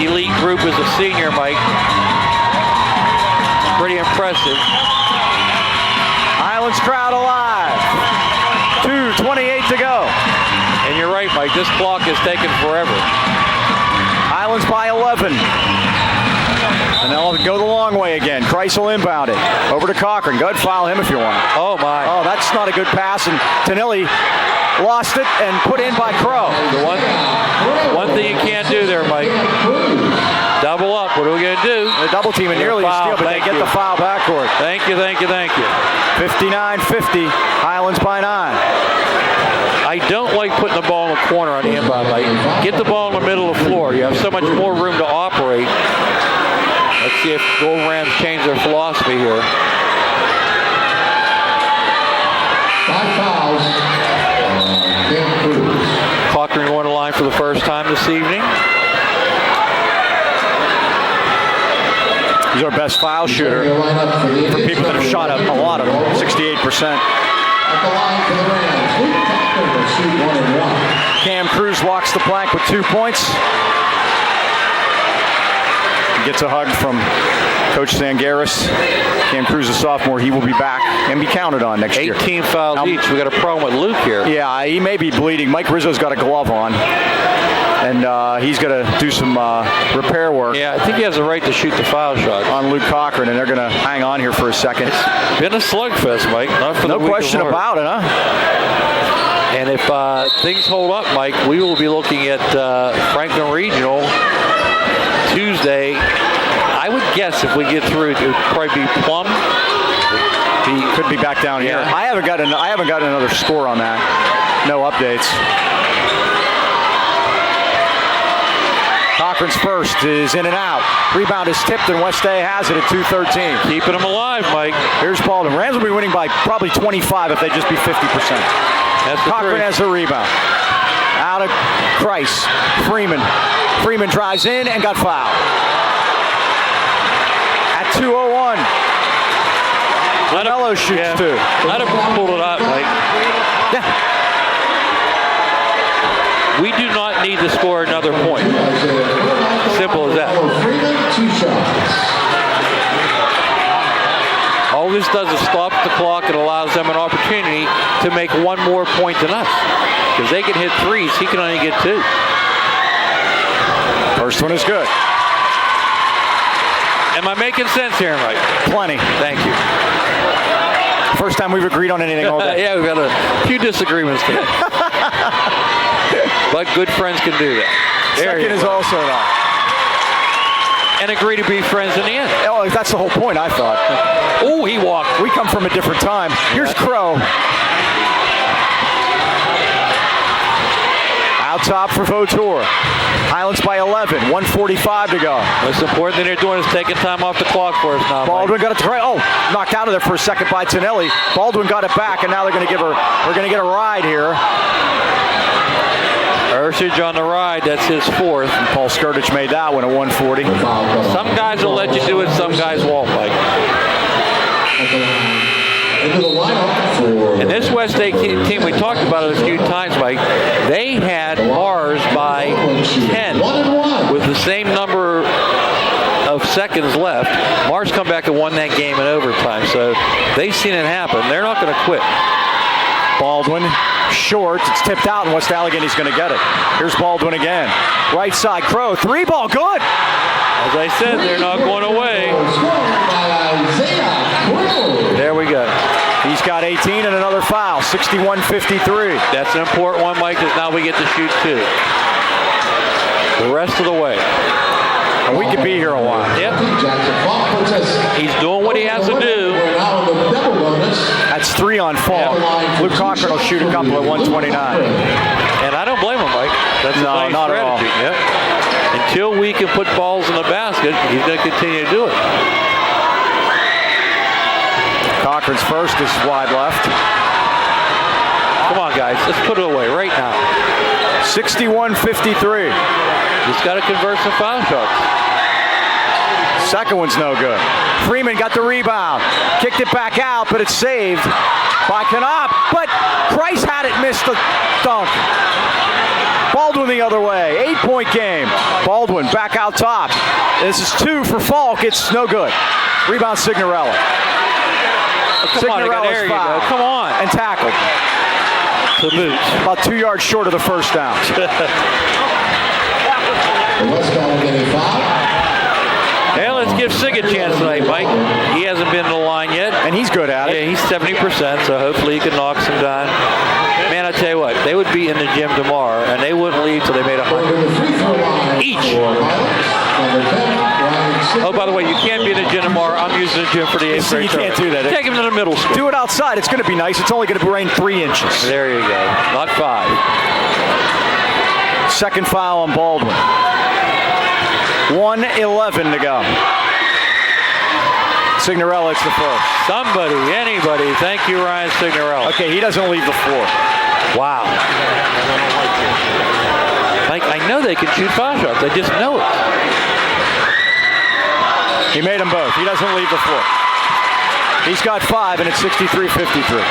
elite group as a senior, Mike. Pretty impressive. Highlands crowd alive. 2:28 to go. And you're right, Mike. This clock is taking forever. Highlands by 11. And they'll go the long way again. Kreis will inbound it. Over to Cochran. Go ahead, foul him if you want. Oh, my. Oh, that's not a good pass. And Tanilli lost it and put in by Crow. The one thing you can't do there, Mike. Double up. What are we going to do? The double team and nearly a steal, but they get the foul backcourt. Thank you. 59-50. Highlands by 9. I don't like putting the ball in the corner on the inbound, Mike. Get the ball in the middle of the floor. You have so much more room to operate. Let's see if Gold Rams change their philosophy here. 5 fouls. Cochran going to the line for the first time this evening. He's our best foul shooter. For people that have shot a lot of them, 68%. At the line for the Rams, Luke Cochran will shoot 1 and 1. Cam Cruz walks the plank with 2 points. Gets a hug from Coach Sangaris. Cam Cruz, a sophomore, he will be back and be counted on next year. 18 fouls each. We got a problem with Luke here. Yeah, he may be bleeding. Mike Rizzo's got a glove on, and he's going to do some repair work. Yeah, I think he has a right to shoot the foul shot On Luke Cochran, and they're going to hang on here for a second. Been a slugfest, Mike. Not for No the weak of question heart. about it, huh? And if things hold up, Mike, we will be looking at Franklin Regional Tuesday. I would guess if we get through, it would probably be Plum. He could be back down here. Yeah. I haven't got another score on that. No updates. Cochran's first is in and out. Rebound is tipped, and West A has it at 2:13. Keeping them alive, Mike. Here's Baldwin. Rams will be winning by probably 25 if they just be 50%. That's the Cochran three. has the rebound. Out of Kreis. Freeman. Freeman drives in and got fouled. At 2:01. Romello shoots two. Let him pull it out, Mike. Yeah. We do not need to score another point. Simple as that. Freeman, 2 shots. All this does is stop the clock and allows them an opportunity to make one more point than us. Because they can hit threes, he can only get 2. First one is good. Am I making sense here, Mike? Plenty. Thank you. First time we've agreed on anything all day. Yeah, we've got a few disagreements today. But good friends can do that. Second is also not. And agree to be friends in the end. Oh, that's the whole point, I thought. Oh, he walked. We come from a different time. Here's Crow. Out top for Vautour. Highlands by 11. 1:45 to go. Most important thing they're doing is taking time off the clock for us now, Mike. Baldwin got it to try. Oh, knocked out of there for a second by Tonelli. Baldwin got it back, and now they're going to give her. We're going to get a ride here. Ursig on the ride. That's his 4th. And Paul Skirtich made that one at 1:40. Some guys will let you do it. Some guys won't, Mike. at the line. Into the lineup for... And this West State team, we talked about it a few times, Mike. They had Mars by 10 with the same number of seconds left. Mars come back and won that game in overtime, so they've seen it happen. They're not going to quit. Baldwin, short. It's tipped out, and West Allegheny's going to get it. Here's Baldwin again. Right side, Crow. 3-ball, good. As I said, they're not going away. There we go. He's got 18 and another foul. 61-53. That's an important one, Mike, because now we get to shoot 2. The rest of the way. And we could be here a while. Yep. He's doing what he has to do. That's 3 on Falk. Luke Cochran will shoot a couple at 129. And I don't blame him, Mike. That's a nice not strategy. at all. Yep. Until we can put balls in the basket, he's going to continue to do it. Cochran's first is wide left. Come on, guys. Let's put it away right now. 61-53. He's got to convert some foul shots. Second one's no good. Freeman got the rebound. Kicked it back out, but it's saved by Knopp. But Price had it, missed the dunk. Baldwin the other way. 8-point game. Baldwin back out top. This is 2 for Falk. It's no good. Rebound Signorella. Come on, there you go. Come on. And tackled. The boots. About 2 yards short of the first down. Hey, let's give Sig a chance tonight, Mike. He hasn't been to the line yet. And he's good at it. Yeah, he's 70%, so hopefully he can knock some down. Man, I tell you what, they would be in the gym tomorrow, and they wouldn't leave till they made 100 each. Oh, by the way, you can't be in the gym tomorrow. I'm using the gym for the 8th grade. You can't do that. Take him to the middle school. Do it outside. It's going to be nice. It's only going to rain 3 inches. There you go. Not 5. Second foul on Baldwin. 1:11 to go. Signorella, it's the first. Somebody, anybody. Thank you, Ryan Signorella. Okay, he doesn't leave the floor. Wow. Mike, I know they can shoot foul shots. I just know it. He made them both. He doesn't leave the floor. He's got 5, and it's 63-53.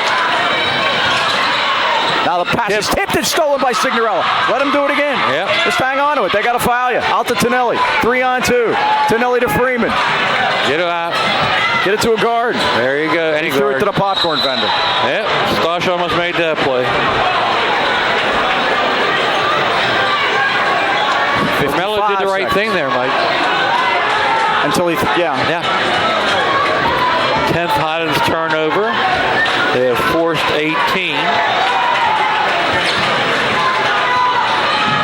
Now the pass is tipped and stolen by Signorella. Let him do it again. Yep. Just hang on to it. They got to foul you. Out to Tonelli. 3-on-2. Tonelli to Freeman. Get it out. Get it to a guard. There you go. He threw it to the popcorn vendor. Yep. Stosh almost made that play. Mello did the right thing there, Mike. Until he, yeah. 10th Highlands turnover. They have forced 18.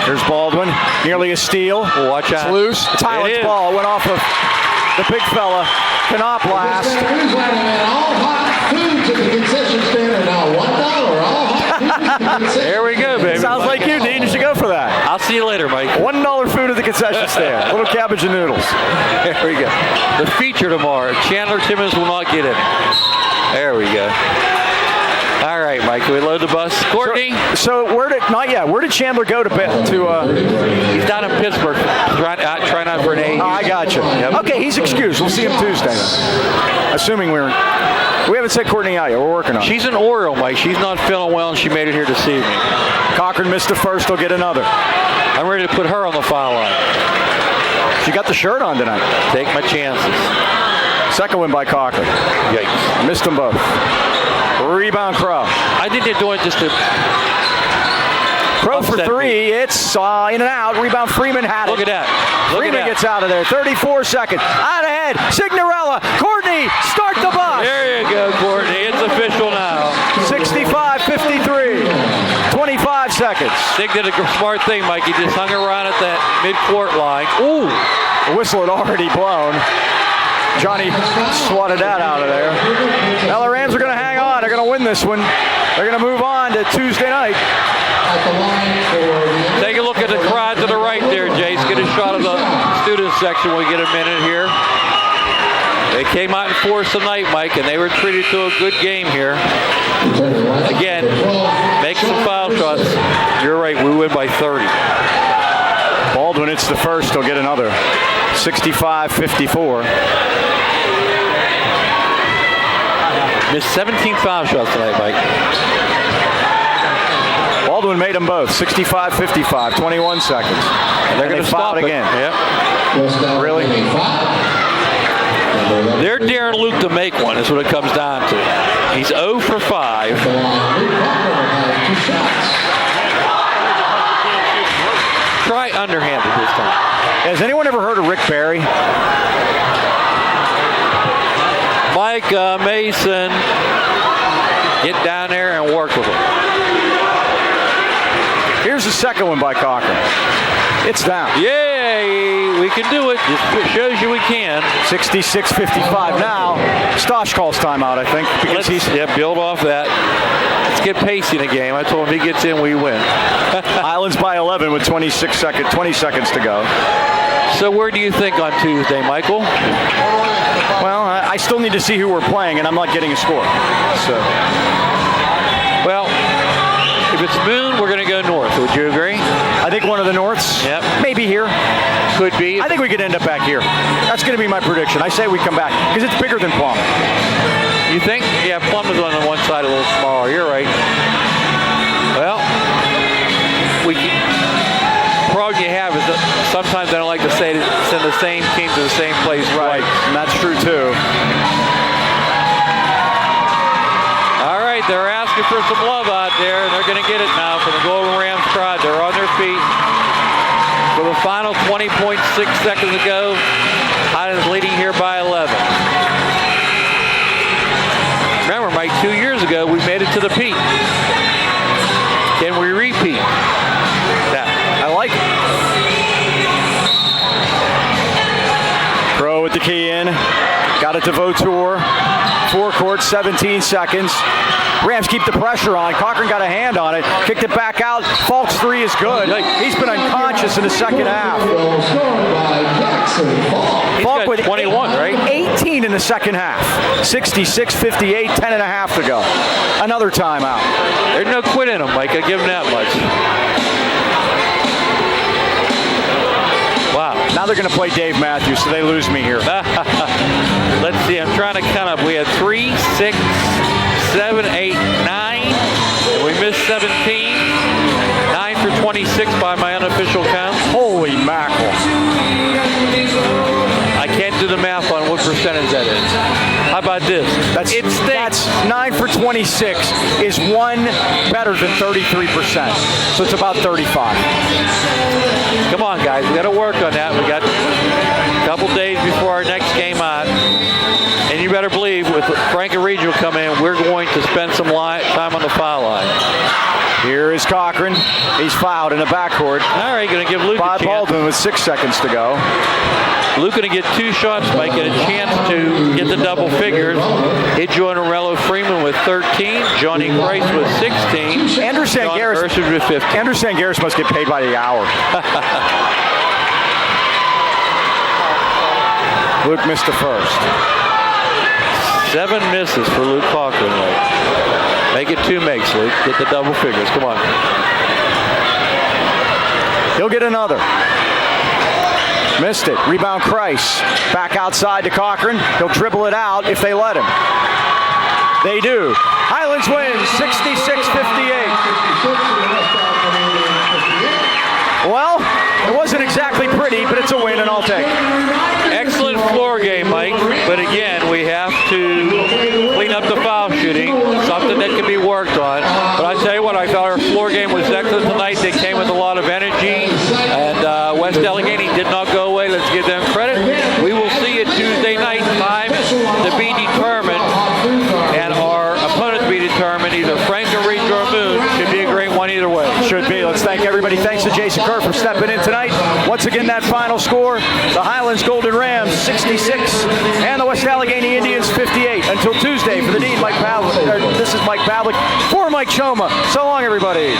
Here's Baldwin. Nearly a steal. Well, watch out. It's loose. It's Highlands ball. It went off of the big fella. Knopp last. All hot foods at the concession stand are now $1. All hot foods at the concession stand. There we go, baby. Sounds like you, Dean. You should go for that. I'll see you later, Mike. $1 food at the concession stand. Little cabbage and noodles. There we go. The feature tomorrow. Chandler Timmons will not get it. There we go. All right, Mike. Can we load the bus? Courtney? So where did Chandler go to He's down in Pittsburgh trying out for an A. Oh, I got you. Yep. Okay, he's excused. We'll see him Tuesday then. Assuming we haven't sent Courtney out yet. We're working on it. She's an Oriole, Mike. She's not feeling well, and she made it here this evening. Cochran missed the first. He'll get another. I'm ready to put her on the foul line. She got the shirt on tonight. Take my chances. Second one by Cochran. Yikes. Missed them both. Rebound Crow. I think they're doing it just to... Crow for 3. It's in and out. Rebound Freeman had it. Look at that. Freeman gets out of there. 34 seconds. Out ahead. Signorella. Courtney. Start the bus. There you go, Courtney. It's official now. 65-53. 25 seconds. Sig did a smart thing, Mike. He just hung around at that mid-court line. Ooh. The whistle had already blown. Johnny swatted that out of there. Now the Rams are going to hang on. They're going to win this one. They're going to move on to Tuesday night. Take a look at the crowd to the right there, Jace. Get a shot of the student section when we get a minute here. They came out in force tonight, Mike, and they were treated to a good game here. Again, make some foul shots. You're right, we win by 30. Baldwin hits the first. He'll get another. 65-54. Missed 17 foul shots tonight, Mike. Baldwin made them both. 65-55, 21 seconds. And they're going to stop it again. Yep. Really? They're daring Luke to make one, is what it comes down to. He's 0 for 5. Try underhanded this time. Has anyone ever heard of Rick Barry? Mike Mason, get down there and work with him. Here's the second one by Cochran. It's down. Yay, we can do it. Just shows you we can. 66-55 now. Stosh calls timeout, I think. Because build off that. Let's get pacey in the game. I told him he gets in, we win. Highlands by 11 with 20 seconds to go. So where do you think on Tuesday, Michael? Well, I still need to see who we're playing, and I'm not getting a score. So, well, if it's Moon, we're going to go north. Would you agree? I think one of the Norths. Yep. Maybe here. Could be. I think we could end up back here. That's going to be my prediction. I say we come back because it's bigger than Plum. You think? Yeah, Plum is on the one side a little smaller. You're right. Well, problem you have is that sometimes I don't like to send the same team to the same place right. And that's true too. All right, they're asking for some love out there, and they're going to get it now from the Golden Rams crowd. They're on their feet. For the final 20.6 seconds to go, Highlands leading here by 11. Remember, Mike, 2 years ago, we made it to the peak. Can we repeat that? I like it. Crow with the key in. Got it to Vautour. Forecourt, 17 seconds. Rams keep the pressure on. Cochran got a hand on it. Kicked it back out. Falk's three is good. He's been unconscious in the second half. Falk with 21, right? 18 in the second half. 66-58, 10.5 to go. Another timeout. There's no quit in him, Mike. I give him that much. Wow. Now they're going to play Dave Matthews, so they lose me here. Let's see. I'm trying to count up. We had 3, 6, 7, 8, 9. And we missed 17. 9 for 26 by my unofficial count. Holy mackerel. I can't do the math on what percentage that is. How about this? That's 9 for 26 is one better than 33%. So it's about 35. Come on, guys. We got to work on that. We got a couple days before our next game out. And you better believe with Frank and Regional coming in, we're going to spend some time on the foul line. Here is Cochran. He's fouled in the backcourt. All right, going to give Luke a chance. Baldwin with 6 seconds to go. Luke going to get 2 shots, Mike, get a chance to get the double figures. Hit Joe Norello Freeman with 13. Johnny Price with 16. Andrew Sangaris with 15. Andrew Sangaris must get paid by the hour. Luke missed the first. 7 misses for Luke Cochran, Mike. Make it 2 makes, Luke. Get the double figures. Come on. He'll get another. Missed it. Rebound Price. Back outside to Cochran. He'll dribble it out if they let him. They do. Highlands wins 66-58. Well, it wasn't exactly pretty, but it's a win and I'll take it. Excellent floor game, Mike. But again, we have to clean up the foul shooting, something that can be worked on. But I tell you what, I thought our floor game was excellent tonight. They came with a lot of energy, and West Allegheny did not go away. Let's give them credit. We will see you Tuesday night. Time to be determined, and our opponent to be determined. Either Frank or Reed or Moon. Should be a great one either way. Should be. Let's thank everybody. Thanks to Jason Kerr for stepping in tonight. Once again, that final score, the Highlands Golden Rams 66 and the West Allegheny Indians 58. Until Tuesday, for the Dean, Mike Pavlik. This is Mike Pavlik for Mike Choma. So long, everybody.